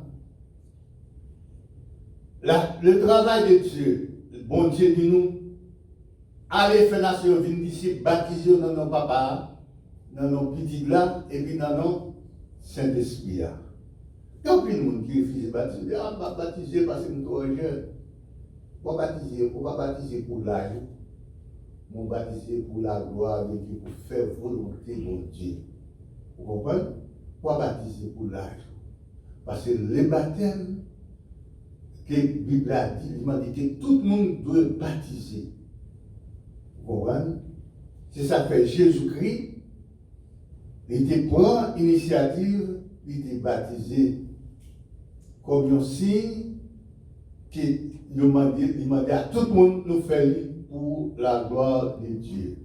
le travail de Dieu, le bon Dieu dit nous, allez faire nation, venir d'ici, baptiser dans nos papas, dans nos petits là, et puis dans nos Saint-Esprit. Il y a plein de monde qui refuse de baptiser. Ah, on va baptiser parce que nous sommes jeunes. On va baptiser pour l'âge. On va baptiser pour la gloire de Dieu, pour faire volonté de Dieu. Vous comprenez? On va baptiser pour l'âge. Parce que le baptême, que la Bible a dit, il m'a dit que tout le monde doit baptiser. Vous comprenez? C'est ça que fait Jésus-Christ. Il prend l'initiative, il est baptisé comme un signe qu'il m'a dit à tout le monde nous faire pour la gloire de Dieu.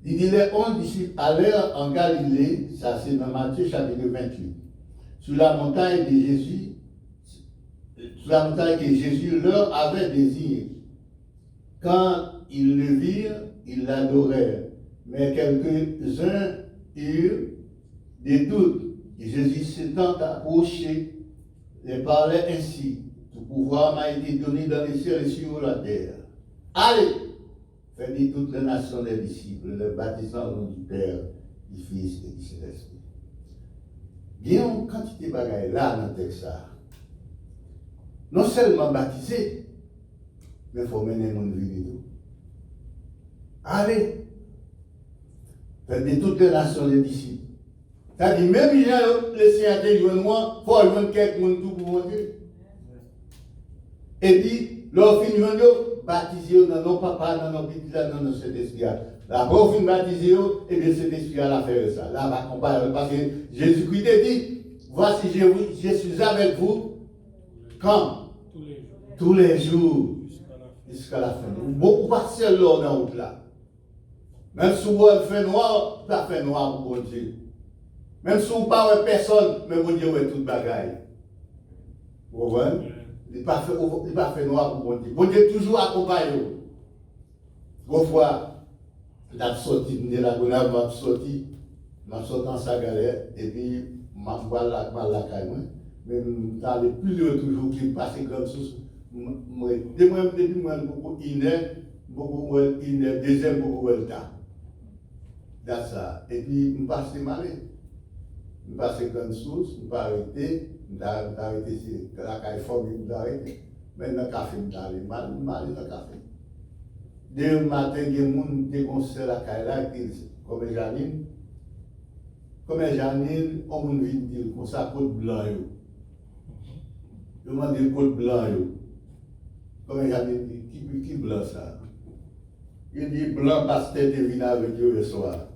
Il dit les 11 disciples allèrent en Galilée, ça c'est dans Matthieu chapitre 28, sur la montagne de Jésus, sur la montagne que Jésus leur avait désirée. Quand ils le virent, ils l'adorèrent. Mais quelques-uns eurent des doutes. Et Jésus s'étant approché, les parlait ainsi. Tout pouvoir m'a été donné dans les cieux et sur la terre. Allez, faites de toutes les nations des disciples, les baptisant au nom du Père, du Fils et du Saint-Esprit. Il y a une quantité de bagailles là dans le texte. Non seulement baptisé, mais il faut mener mon vie. Allez, faites de toutes les nations des disciples. C'est-à-dire, même si le Seigneur te joint moi, il faut joindre quelqu'un tout pour mon Dieu. Et puis, leur fin joindre, baptiser dans nos papas, dans nos petits, dans nos Saint-Esprit. La pauvre fin baptiser, et bien Saint-Esprit à faire ça. Là, va comparer, parce que Jésus-Christ a dit, voici, je suis avec vous, quand? Tous les jours. Jusqu'à la fin. Beaucoup pas seul là dans la route là. Même si vous fait noir, pas fait noir pour bon Dieu. Même si vous ne parlez personne, mais bon Dieu, ouais, toute bagaille. Vous voyez? Il n'a pas fait noir pour bon Dieu. Bon Dieu toujours accompagné. Une fois, il a sorti de la gonave, il a sorti dans sa galère, et puis, je vais la caille. Mais dans les plus de toujours qui passent comme ça. Depuis moi, beaucoup une deuxième, beaucoup de temps. Dans ça. Et puis, je passe mal. Je passe comme source, je arrêter, je arrêter ici. La caille forme, je arrêter. Mais dans le café, je suis mal dans le café. Dès le matin, il y a des gens qui déconseillent la caille là, comme Janine. Comme Janine, on me dit comme ça, côte blanc. Je me dis côte blanc. Comme Janine dit, qui blanc ça? Il dit blanc parce que tu es venu avec Dieu le soir.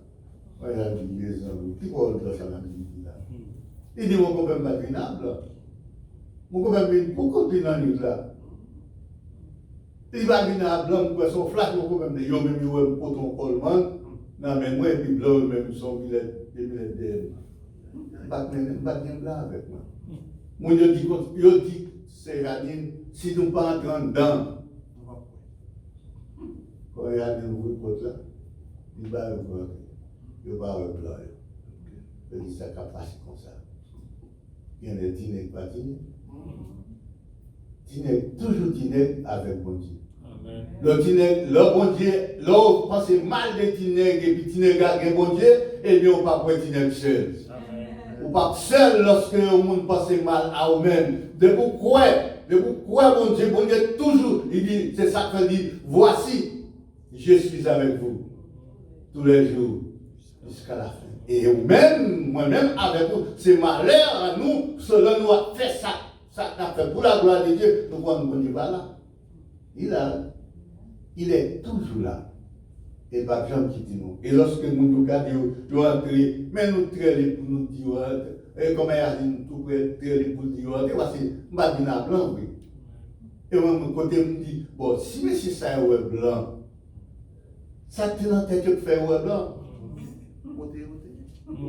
Moi, j'ai dit, les hommes, qui parle de ça dans la vie là? Il dit, mon copain va venir blanc. Mon copain va venir, pourquoi tu es dans la nuit là? Il va venir à blanc, pour son flash, mon copain va venir, il même un poton colman, non, mais moi, et puis blanc, même son billet de il va venir blanc avec moi. Moi, je dis, c'est Janine, si nous ne pas entrons dedans, quand il y a des nouveaux potes là, il va blanc. Il dit ça va passer comme ça. Il y a des dîners pas dîner. Dîner, toujours dîner avec bon Dieu. Le dîner, le bon Dieu, là on pense mal de dîner et puis dîner avec bon Dieu, et bien on ne peut pas dîner seul. On ne peut pas seul lorsque le monde pense mal à eux-mêmes. De pourquoi bon Dieu toujours, il dit, c'est ça qu'il dit, voici, je suis avec vous tous les jours jusqu'à la fin. Et même, moi-même avec vous, c'est malheur à nous, cela nous a fait ça. Ça a fait pour la gloire de Dieu, nous voyons qu'on n'y va là. Il est toujours là. Et pas gens qui dit nous. Et lorsque nous regardons, nous entrons, mais nous traînons pour nous dire, et comme il a dit, nous traînons pour nous dire, voici, nous ne sommes pas blanc, oui. Et moi, mon côté me dit, bon, si monsieur ça est blanc, ça te dans tête que faire blanc.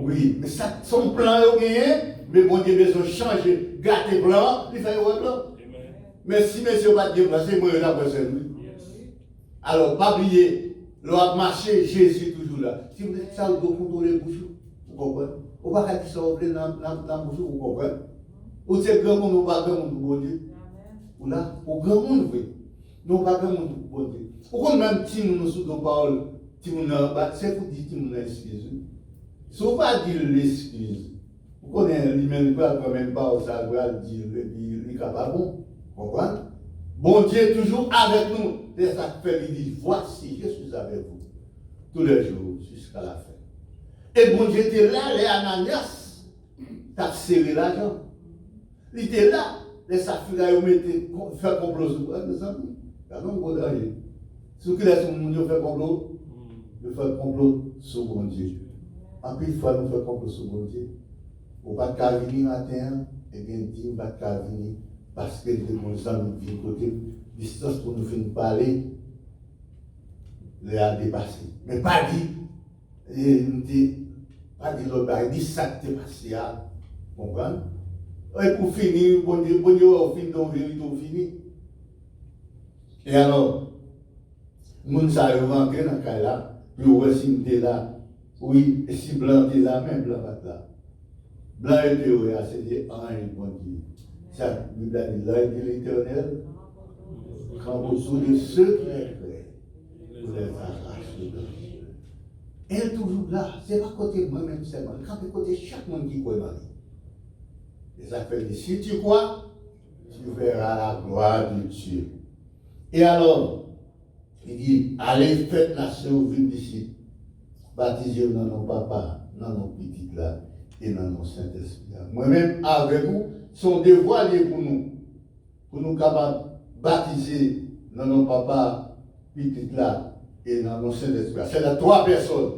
Oui, mais ça, son plan est gagné, mais bon Dieu besoin de changer, gâter blanc, il fait blanc. Mais si monsieur va dire blanc, c'est moi qui ai lui. Alors, pas oublier, l'on marché, Jésus toujours là. Si vous êtes ça, vous devez contrôler le bouchon, vous comprenez? Vous ne pouvez pas dire ça dans le bouchon, vous comprenez? Ou c'est grand monde, ou pas grand monde, bon Dieu. Ou là, au grand monde, oui. Non, pas grand monde, bon Dieu. Ou quand même, si nous sous nos paroles, si nous c'est pour dire que nous excuse. Si vous ne pas dire l'excuse, vous connaissez lui-même, quand même pas, ça va dire, et puis il est capable, vous comprenez? Bon Dieu est toujours avec nous. Et ça fait, il dit, voici, je suis avec vous tous les jours jusqu'à la fin. Et bon Dieu était là, les Ananias, t'as serré l'argent. Il était là, les Saphira, ils mettaient, faire complot sur vous, mes amis. Il y a un gros danger. Si vous laissez mon Dieu faire complot, il fait complot sur bon Dieu. En plus, il faut nous faire complot sur bon Dieu. On ne va pas venir matin, et bien dit, on ne va pas venir parce que nous avons une côté distance pour nous faire parler, les a dépassé. Mais pas dit, pas dit l'autre, il dit ça qui t'est passé, vous comprenez? Et pour finir, bon Dieu, au fin de vérité, on finit. Et alors, nous sommes rentrés dans le cas là, puis on était là, oui, et si blanc était là, même blanc pas là. Blanc était là, c'était un bon Dieu. Ça, la Bible a dit, l'œil de l'Éternel, quand vous souvenez ceux qui est prêt, vous les arrachez de Dieu. Elle est toujours là, c'est pas côté moi-même seulement, quand c'est côté chaque monde qui croit dans lui. Et ça fait dire, si tu crois, tu verras la gloire de Dieu. Et alors, il dit, allez, faites nation, venez d'ici, baptisez dans nos papas, dans nos petites là, et dans le Saint-Esprit. Moi-même, avec vous, sont dévoilés pour nous capables de baptiser dans nos papas, petit là, et dans le Saint-Esprit. C'est là 3 personnes.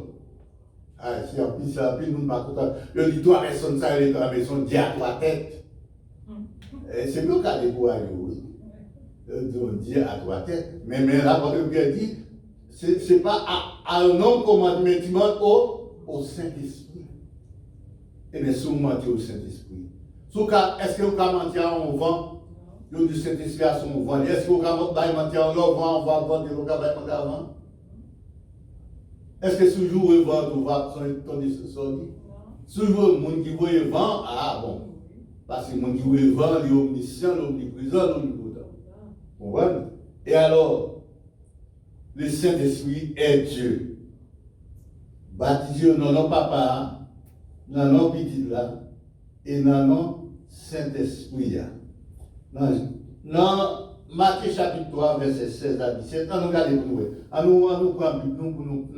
Ah, c'est en plus, ça, puis nous ne pas content. Je dis 3 personnes, ça, il est dans la maison, Dieu à 3 têtes. C'est le cas des bois, oui. Dieu à 3 têtes. Mais l'apôtre Pierre dit, ce n'est pas à un homme commandement, mais tu demandes au Saint-Esprit. Eh bien, si vous mentez au Saint-Esprit. Est-ce que vous pouvez mentir en vent? Le du Saint-Esprit à son vent. Est-ce que vous pouvez mentir en vent? On va vendre, vous pouvez mentir avant? Est-ce que si vous jouez vent, vous allez tomber sur ça? Si vous voyez le monde qui voit le vent, ah bon. Parce que le monde qui voit le vent, il est omniscient, il est omniprésent, il est omnipotent. Vous comprenez? Et alors, le Saint-Esprit est Dieu. Baptisé dans nom papa, dans nom petit là, et dans nom Saint-Esprit. Dans Matthieu chapitre 3, verset 16 à 17, on nous regarde pour nous. On nous prend nous pour nous,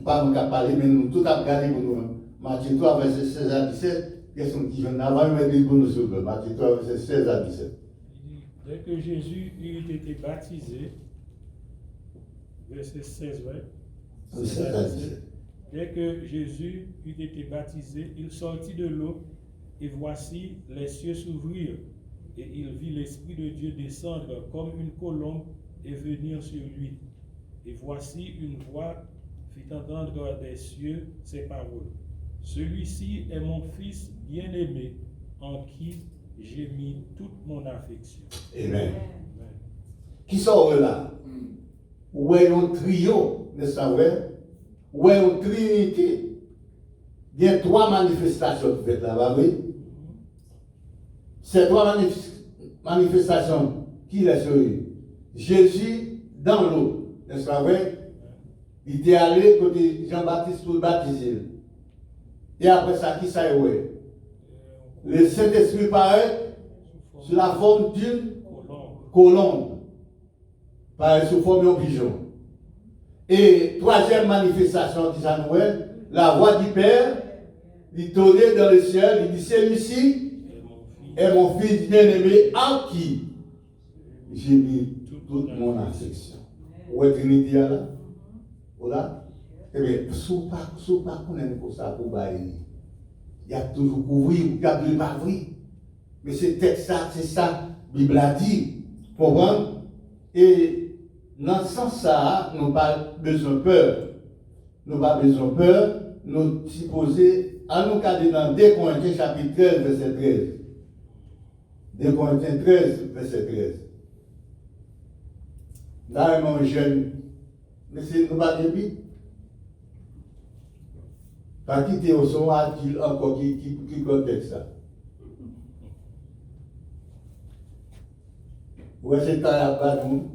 pas nous parler, mais nous tout à regarder pour nous. Matthieu 3, verset 16 à 17, question qui vient avant, mais nous nous sur Matthieu 3, verset 16 à 17. Dès que Jésus eut été baptisé, verset 16, ouais. 16 à 17. Dès que Jésus eut été baptisé, il sortit de l'eau, et voici, les cieux s'ouvrirent, et il vit l'Esprit de Dieu descendre comme une colombe et venir sur lui. Et voici, une voix fit entendre des cieux ces paroles. Celui-ci est mon Fils bien-aimé, en qui j'ai mis toute mon affection. Amen. Qui sont là? Où est un trio, n'est-ce pas? Où est une trinité? Il y a 3 manifestations qui faites là-bas, oui? Ces 3 manifestations, qui les sont? Jésus dans l'eau, n'est-ce pas vrai? Il était allé côté Jean-Baptiste pour le baptiser. Et après ça, qui ça est? Le Saint-Esprit paraît sous la forme d'une colombe, paraît sous forme d'un pigeon. Et 3e manifestation qui ça nous est, la voix du Père, il tournait dans le ciel, il dit, celui-ci est mon Fils bien-aimé en qui j'ai mis toute mon affection. Où est Trinité là? Voilà. Eh bien, si vous ne connaissez pas ça pour bailler, il y a toujours couvrir, il y a toujours pas vrai. Mais c'est texte-là, c'est ça, la Bible a dit. Comprendre? Et dans ce sens-là, nous n'avons pas besoin de peur. Nous n'avons pas besoin de peur, nous supposer, en nous cadrer dans 2 Corinthiens chapitre 13, verset 13. 2 Corinthiens 13, verset 13. Là, mon jeune, mais c'est nous pas de pas quitter au son, a-t-il encore qui contexte ça? Où est-ce que tu as pas nous?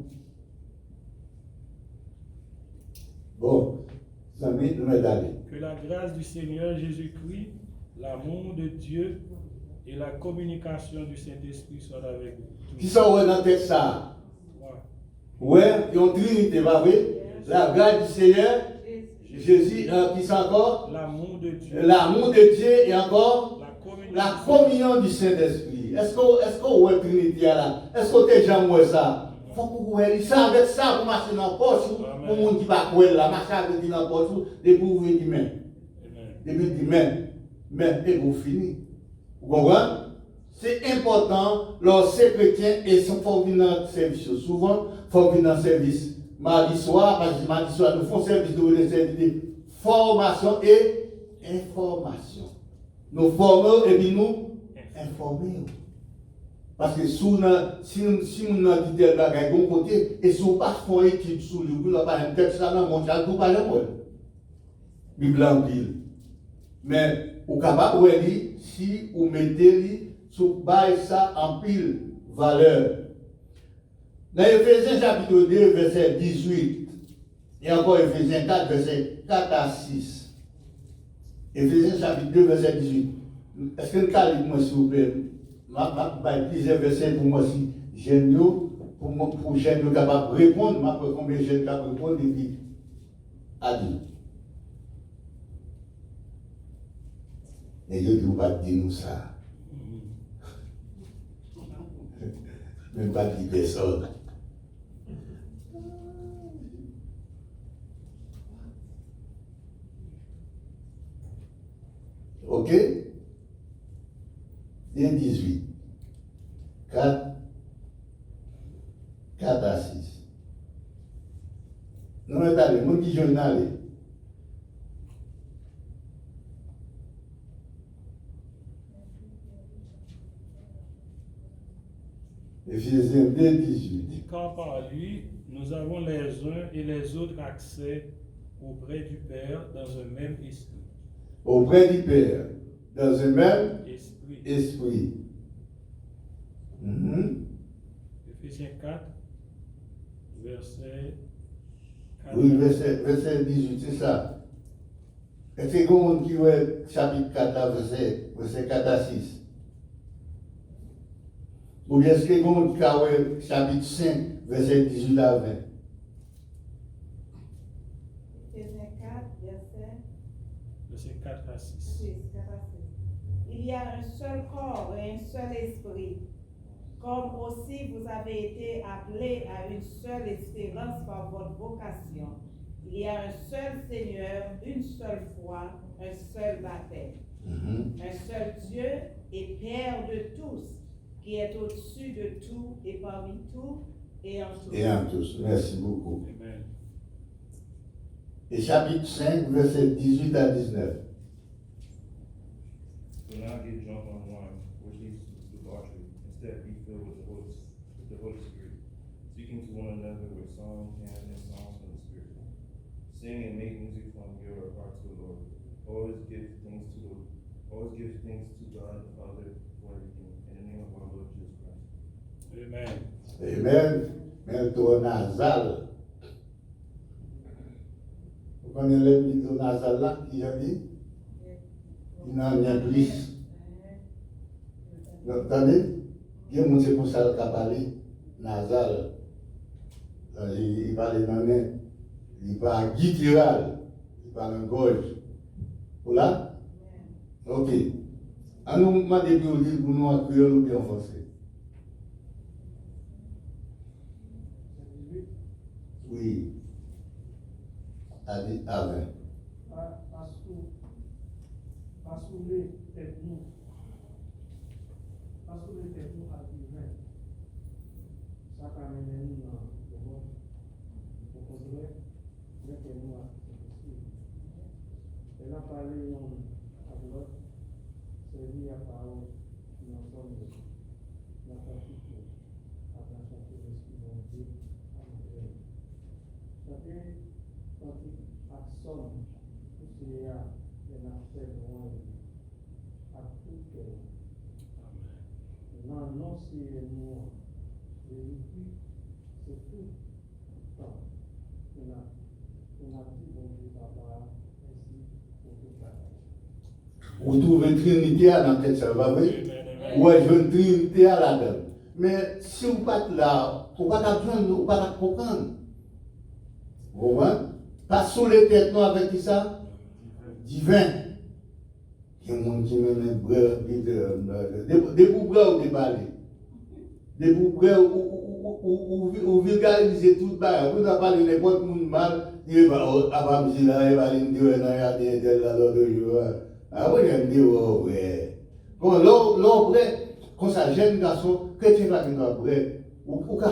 Bon, ça m'est d'aller. Que la grâce du Seigneur Jésus-Christ, l'amour de Dieu et la communication du Saint-Esprit soient avec vous. Qui sont dans le texte ça? Ouais, ils ont trinité, pas vrai? La grâce du Seigneur, Jésus, qui sont encore? L'amour de Dieu. L'amour de Dieu et encore? La communion du Saint-Esprit. Est-ce que vous avez trinité là? Est-ce que vous avez déjà ça? Il faut que vous voyez ça avec ça pour marcher dans la poche, pour le monde qui va courir là, marcher avec dans la poche, depuis vous venez demain. Depuis demain. Mais et vous finissez. Vous comprenez? C'est important, lorsque chrétiens et sont pour venir dans le service. Souvent, il faut venir dans le service. Mardi soir, parce que mardi soir, nous faisons service de formation et information. Nous formons et puis nous informons. Parce que si nous avons dit tel bagage de bon côté, et si nous ne faisons pas une étude sur le nous n'avons pas un texte là dans le mondial, nous ne parlons pas. Bible en pile. Mais, vous êtes capable de dire, si vous mettez sous ça en pile valeur. Dans Ephésiens chapitre 2, verset 18, et encore Ephésiens 4, verset 4 à 6. Ephésiens chapitre 2, verset 18. Est-ce que vous avez moi s'il vous plaît? Je plusieurs versets pour moi si j'aime pour j'aime capable de répondre, je peux combien j'aime capable de répondre et puis à dire. Et je dis, pas dire nous ça. Même pas dire personne. Ok? Et 18. 4 à 6. Nous sommes allés, nous qui sommes allés. Éphésiens 2, 18. Car par lui, nous avons les uns et les autres accès auprès du Père dans un même esprit. Auprès du Père, dans un même Esprit. esprit. Éphésiens 4, verset 4. Oui, verset 18, c'est ça. Est-ce que vous qui voit chapitre 4, verset 4 à 6? Ou bien est-ce que vous qui voit chapitre 5, verset 18 à 20? Éphésiens 4, Verset 4 à 6. Il y a un seul corps et un seul esprit, comme aussi vous avez été appelés à une seule espérance par votre vocation. Il y a un seul Seigneur, une seule foi, un seul baptême, un seul Dieu et Père de tous, qui est au-dessus de tout et parmi tout et en tous. Et en tous. Merci beaucoup. Amen. Et chapitre 5, verset 18 à 19. Do not get drunk on wine, which leads to debauchery. Instead, be filled with the Holy Spirit, speaking to one another with psalms, hymns, and songs from the Spirit. Sing and make music from your heart to the Lord. Always give thanks to God the Father for everything, in the name of our Lord Jesus Christ. Amen. Amen. Maintenant, nasal. Vous connaissez le mito nasal là qui a dit? Il n'en a plus. Vous entendez? Il y a un monde pour ça qui a parlé nasal. Il parle dans le il parle guttural, il parle en gorge. Voilà? Ok. À nous demander pour nous en créole ou bien en français. Oui. À 20. Parce que les têtes nous à divin, ça quand même nous dans le monde. Pour continuer, mettez-nous à possible. Et là, parler à l'autre, c'est lié à parole qui nous sommes de la pratique à la chanter l'esprit de Dieu à notre vie. C'est-à-dire, quand il assomme, tout ce qu'il y a, il a fait de loin à tout cœur. Non, non, c'est nous. Jésus-Christ, c'est tout. Tant. On a dit, bon Dieu, Papa, merci pour tout ça. Vous trouvez une trinité dans la tête, ça va vrai? Ouais, je veux une trinité à la dedans. Mais si vous n'êtes pas là, vous n'avez pas besoin, vous n'avez pas comprendre. Vous voyez? Pas sous les têtes, non, avec qui ça? Divin. Il y a des gens qui me disent, des boubreurs où parler. Des boubreurs où vulgariser tout le monde. Vous n'avez pas n'importe qui mal, il va me dire là, il va me dire là, il y a des l'autre jour. Ah oui, j'aime dire, oh, ouais. Quand l'homme, quand ça jeune garçon, que tu vas venir après, ou qu'à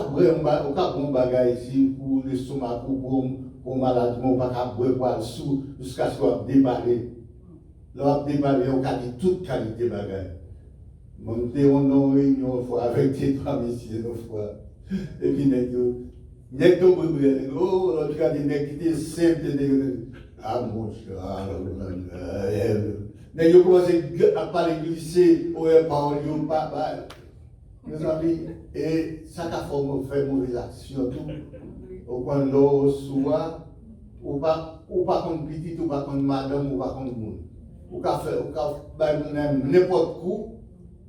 bon bagage ici pour l'estomac, pour maladie, on va pas boire pour le sous jusqu'à ce qu'on déballe. L'on déballe, on a dit toute qualité bagage. Monter en réunion avec tes trois messieurs une fois. Et puis, n'est-ce que oh, l'autre a dit, n'est-ce que simple, ah mon cher, mais vous commencez à parler glisser, ou à parler, ou pas. Mes amis, et ça a fait mauvaise action, tout. Ou quand l'eau soit, ou pas comme petit, ou pas comme madame, ou pas comme monde. Ou qu'à faire, n'importe quoi,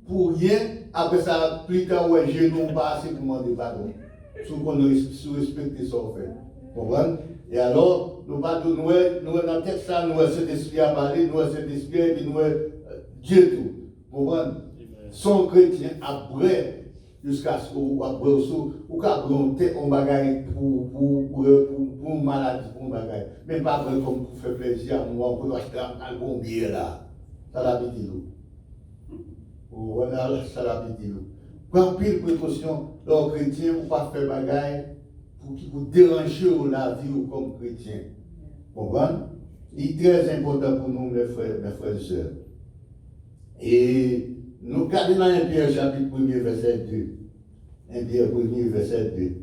pour rien, après ça, plus tard, ouais, genou pas assez pour demander pardon. Sous qu'on respecte son fait. Vous comprenez? Et alors, nous dans le texte, nous cet esprit à parler, nous cet esprit, et puis nous Dieu tout. Vous comprenez? Son chrétien après, jusqu'à ce qu'on après ou qu'après on bagaille pour maladie, pour bagaille. Mais pas après comme pour faire plaisir à moi, pour acheter un bon billet là. Ça l'a dit nous. Voilà, ça l'a dit nous. Prends pile précaution, les chrétiens, pour pas faire bagaille pour déranger la vie comme chrétien. Vous comprenez? Il est très important pour nous, mes frères et sœurs. Et nous regardons dans 1 Pierre chapitre 1er, verset 2. 1 Pierre 1er, verset 2.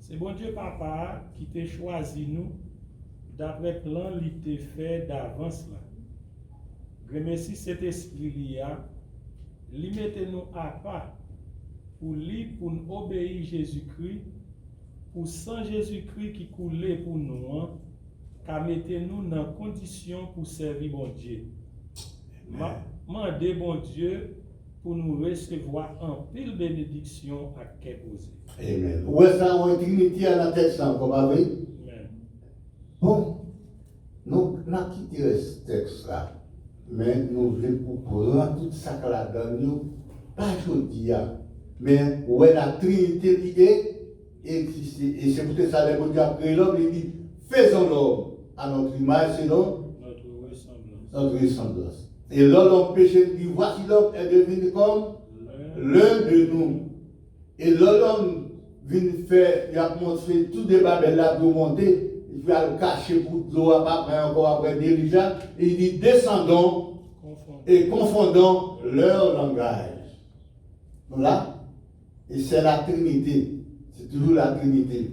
C'est bon Dieu papa qui t'a choisi nous d'après plan qui t'a fait d'avance là. Remercie cet esprit là, lui mettez-nous à part pour nous obéir Jésus-Christ, pour sans Jésus-Christ qui coulait pour nous, qu'à mettez-nous dans condition pour servir bon Dieu. Mandez bon Dieu pour nous recevoir en pile bénédiction à quel posé. Amen. Ouais, ça, on Trinité à la tête, ça, comme avec. Amen. Bon, nous avons quitté ce texte-là, mais nous voulons prendre tout ça que là dans nous, pas aujourd'hui, mais ouais, la Trinité qui existe. Et c'est pour ça que Dieu a créé l'homme, il dit faisons l'homme à notre image, sinon notre ressemblance. Et l'homme péché, il dit voici l'homme est devenu comme l'un de nous. Et l'homme vient faire, il a montré tout des Babel là pour monter, il va le cacher pour l'eau après dirigeant, et il dit descendons et confondons leur langage. Voilà. Et c'est la Trinité. C'est toujours la Trinité.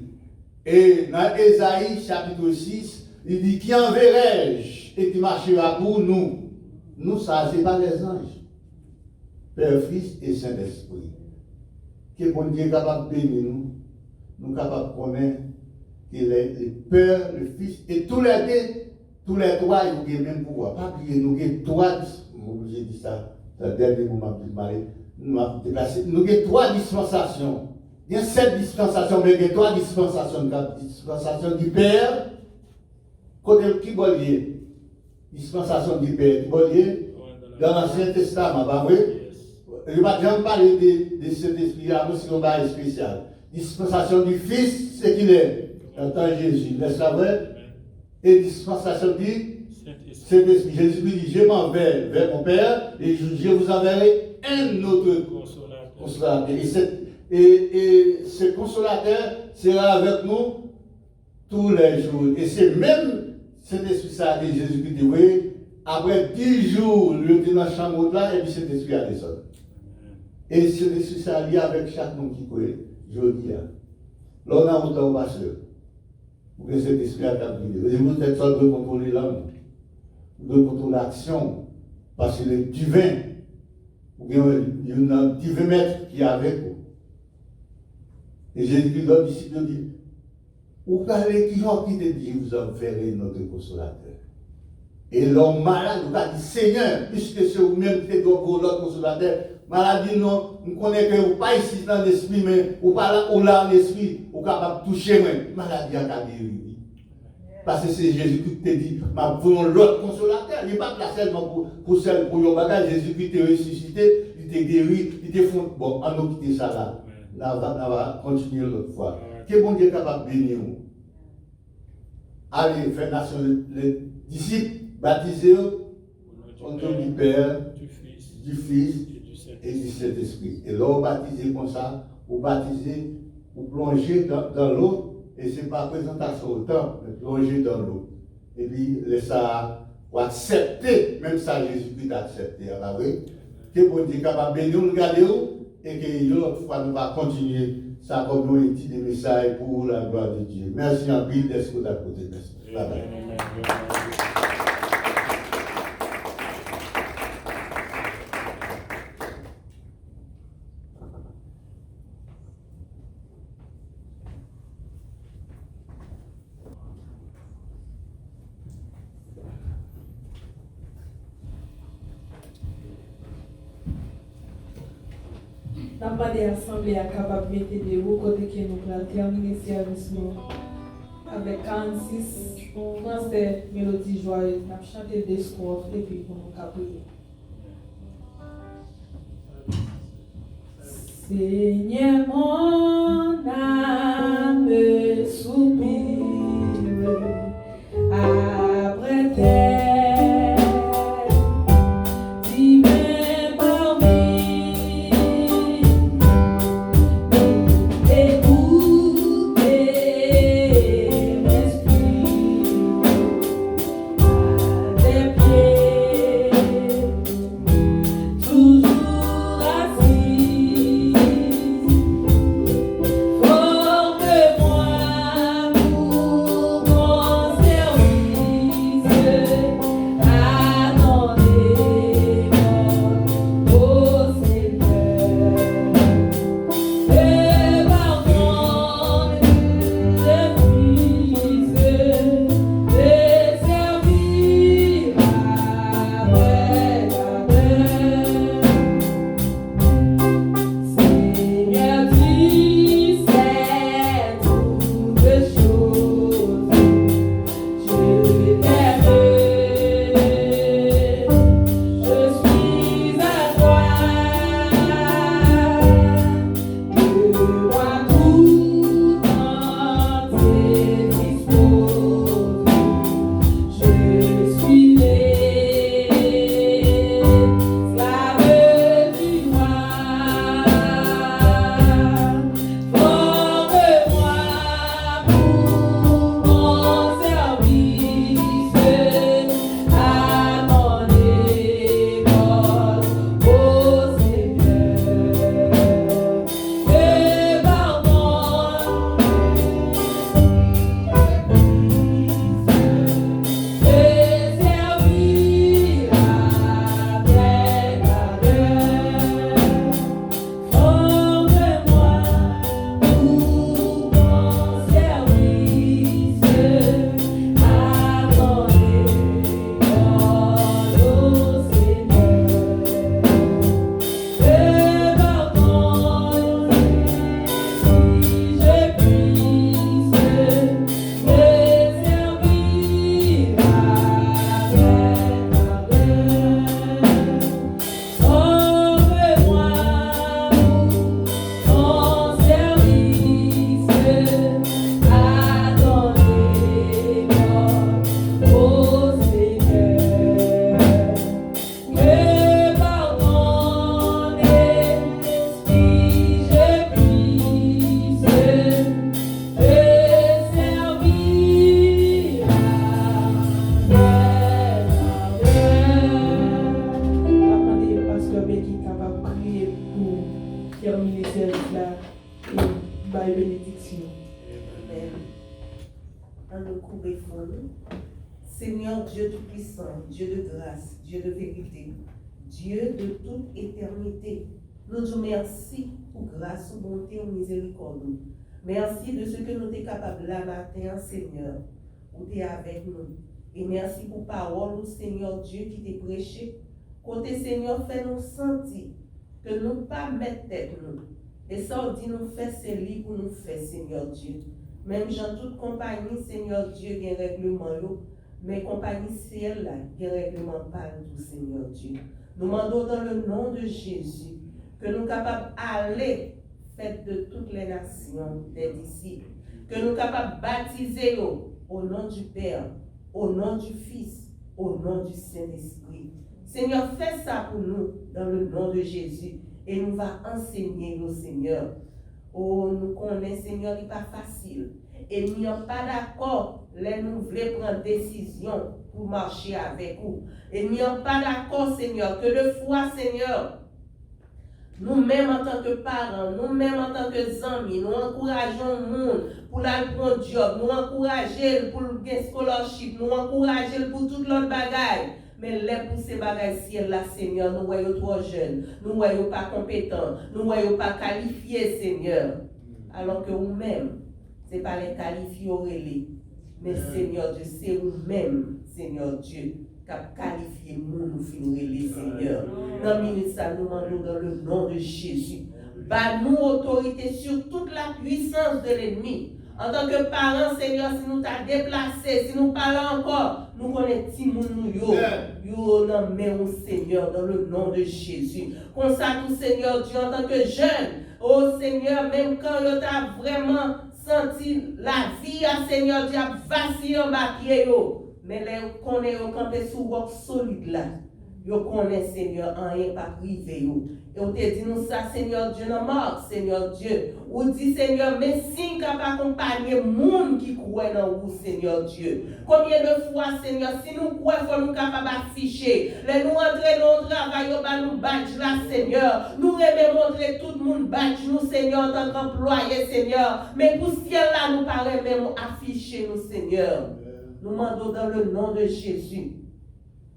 Et dans Ésaïe chapitre 6, il dit qui enverrai-je et qui marchera pour nous. Nous, ça, ce n'est pas les anges. Père, Fils et Saint-Esprit. Que bon Dieu est capable de bénir nous. Nous sommes capables de connaître que le Père, le Fils et tous les trois, ils ont le même pouvoir. Pas oublier, nous avons trois, j'ai dit ça, c'est le dernier moment que je m'arrête. Nous avons trois dispensations. Il y a 7 dispensations, mais il y a 3 dispensations. La dispensation du Père, côté qui bollier. Dispensation du Père, qui bollier. Dans l'Ancien Testament, pas vrai? Je ne vais pas jamais parler de cet esprit-là, mais c'est un bail spécial. Dispensation du Fils, c'est qu'il est, en tant que Jésus, n'est-ce pas vrai? Et dispensation du Saint-Esprit. Jésus dit, je m'en vais vers mon Père, et je vous enverrai un autre consolateur. Et ce consolateur sera avec nous tous les jours. Et c'est même cet esprit-là que Jésus-Christ dit, oui, après 10 jours, il était dans la chambre là, et puis cet esprit a descendu. Et cet esprit-là lié avec chaque monde qui connaît. Je dis, là, on a autant au pasteur. Pour que cet esprit a captivé. Et vous êtes seul de contrôler l'homme, de contrôler l'action. Parce que le divin, il y a un divin maître qui est avec vous. Et Jésus-Christ, l'homme disciple, dit, vous parlez qui te dit, vous enverrez notre consolateur. Et l'homme malade, vous a dit, Seigneur, puisque c'est vous-même qui êtes notre consolateur, maladie, non, nous connaissons que vous n'êtes pas ici dans l'esprit, mais vous parlez au là dans l'esprit, vous êtes capable de toucher, mais maladie a guéri. Parce que c'est Jésus-Christ qui te dit, ma voulons l'autre consolateur. Il n'est pas là seulement pour celle pour yon bagage. Jésus-Christ t'a ressuscité, il t'a guéri, il t'a fondé. Bon, on nous quitter ça là. Là, on va continuer l'autre fois. Que bon Dieu est capable de bénir nous. Allez, faire nation les disciples, baptisés au nom du Père, du Fils et du Saint-Esprit. Et là, on baptise comme ça, vous baptisez, vous plongez dans l'eau. Et ce n'est pas présentation au temps, mais plonger dans l'eau. Et puis, ça, pour accepter, même ça, Jésus-Christ a accepté. Alors, oui, que bon Dieu est capable de bénir nous, garder où, et que l'autre fois, nous allons continuer ça comme nous dit des messages pour la gloire de Dieu. Merci en pile d'être à côté de nous. Bye bye. N'a pas d'assemblée capable de mettre des hauts côté que nous allons terminer ce service avec 46 français mélodie joyeuse. Nous allons chanter des scores et puis pour nous prier. Seigneur, mon âme soupire après terre, divin parmi, écoutez l'esprit à tes pieds, toujours assis. Forme-moi pour mon service, attendez au Seigneur. Et pardonne le Fils de servir après la terre. Seigneur, tu sais toutes choses, je t'aime, je suis à toi, de moi tout entier dispose, je suis né, esclave du roi. Forme-moi pour mon service, à mon école, ô Seigneur. Et pardonne et servir après la guerre. Forme-moi pour mon service, à mon école, ô Seigneur. Et pardonne si je puisse te servir après la guerre. Forme-moi pour mon service, à ton école, ô Seigneur. Et pardonne si je puisse te servir après la Pasteur Becky capable de prier pour terminer ce service-là et bailler bénédiction. Amen. En nous couper fond. Seigneur Dieu Tout-Puissant, Dieu de grâce, Dieu de vérité, Dieu de toute éternité, nous disons merci pour grâce, pour bonté, pour miséricorde. Merci de ce que nous sommes capables là matin, Seigneur, où tu es avec nous. Et merci pour parole, Seigneur Dieu, qui t'est prêché. Côté Seigneur, fais-nous sentir que nous ne pas mettre tête nous. Et ça, on dit nous faire c'est lui pour nous faire, Seigneur Dieu. Même dans toute compagnie, Seigneur Dieu, il y a un règlement, mais compagnie ciel, il y a un règlement pas tout, Seigneur Dieu. Nous demandons dans le nom de Jésus que nous sommes capables d'aller faire de toutes les nations des disciples, que nous sommes capables de baptiser au nom du Père, au nom du Fils, au nom du Saint-Esprit. Seigneur, fais ça pour nous dans le nom de Jésus et nous va enseigner au Seigneur. Oh, nous connaissons, Seigneur, il n'est pas facile. Et nous ne sommes pas d'accord, nous voulons prendre décision pour marcher avec vous. Et nous ne sommes pas d'accord, Seigneur, que de fois, Seigneur, nous-mêmes en tant que parents, nous-mêmes en tant que amis, nous encourageons le monde pour aller pour un job, nous encourageons pour le scholarship, nous encourageons pour toute l'autre bagaille. Mais les pour ces bagages ciel là, Seigneur, nous voyons trop jeunes, nous voyons pas compétents, nous voyons pas qualifiés, Seigneur. Alors que vous-même, ce n'est pas les qualifiés au relais, mais Seigneur Dieu, c'est vous-même, Seigneur Dieu, qui a qualifié nous, nous finir relais, Seigneur. Dans minute ça, nous demandons dans le nom de Jésus. Bah, nous, autorité sur toute la puissance de l'ennemi. En tant que parents, Seigneur, si nous t'as déplacé, si nous parlons encore, nous connaissons nous, yo, non, mais au Seigneur, dans le nom de Jésus. Comme ça, tout Seigneur Dieu, en tant que jeune, oh Seigneur, même quand tu as vraiment senti la vie, Seigneur Dieu, vacille en bas pied, mais là, on connaît, on campé sous roc solide là. Yo connaît, Seigneur, rien pas privé. Et on te dit nous ça, Seigneur Dieu, non mort, Seigneur Dieu. Ou dit, Seigneur, mais si nous accompagner monde qui croit dans vous, Seigneur Dieu. Combien de fois, Seigneur, si nous croyons, il faut nous capables d'afficher. Les nous entrer dans le travail, nous badge là, Seigneur. Nous aimons montrer tout le monde badge nous, Seigneur, en tant qu'employé, Seigneur. Mais pour ce là, nous paraît même afficher nous, Seigneur. Nous demandons dans le nom de Jésus.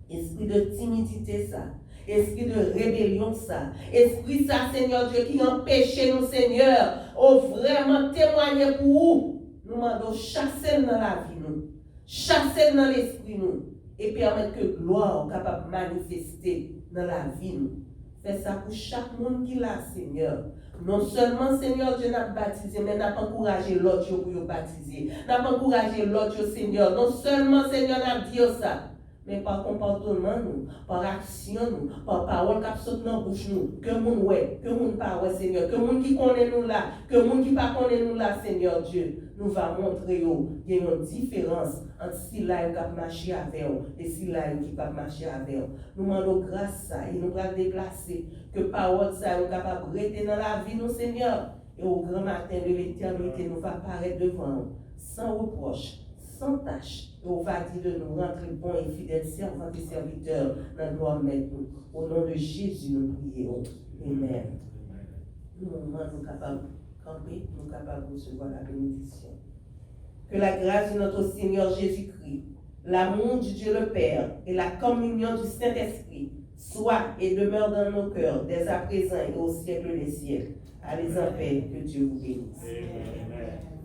Esprit de timidité, ça. Esprit de rébellion, ça. Esprit, ça, Seigneur Dieu, qui empêche nous, Seigneur, vraiment témoigner pour vous. Nous demandons chasser dans la vie, nous. Chasser dans l'esprit, nous. Et permettre que gloire soit capable de manifester dans la vie, nous. Fais ça pour chaque monde qui l'a, Seigneur. Non seulement, Seigneur Dieu, n'a baptisé, mais n'a pas encouragé l'autre pour le baptiser. N'a pas encouragé l'autre, Seigneur. Non seulement, Seigneur, n'a dit ça. Mais par comportement, nous, par action, nous, par parole qui saute dans la bouche, nous, que moun ouais, que moun pas ouais, Seigneur, que moun qui connaît nous là, que moun qui pas connaît nous là, Seigneur Dieu, nous va montrer qu'il y a une différence entre si là qui marcher avec eux et si là qui pas marcher avec eux. Nous demandons grâce à ça et nous allons déplacer, que parole ça est capable de rester dans la vie, nous, Seigneur, et au grand matin de l'éternité, nous va apparaître devant nous, sans reproche, sans tâche. Et on va dire de nous rentrer bons et fidèles servants et serviteurs dans la gloire maintenant. Au nom de Jésus, nous prions. Amen. Nous sommes capables de camper, nous sommes capables de recevoir la bénédiction. Que la grâce de notre Seigneur Jésus-Christ, l'amour du Dieu le Père et la communion du Saint-Esprit soient et demeurent dans nos cœurs dès à présent et au siècle des siècles. Allez en paix, que Dieu vous bénisse. Amen.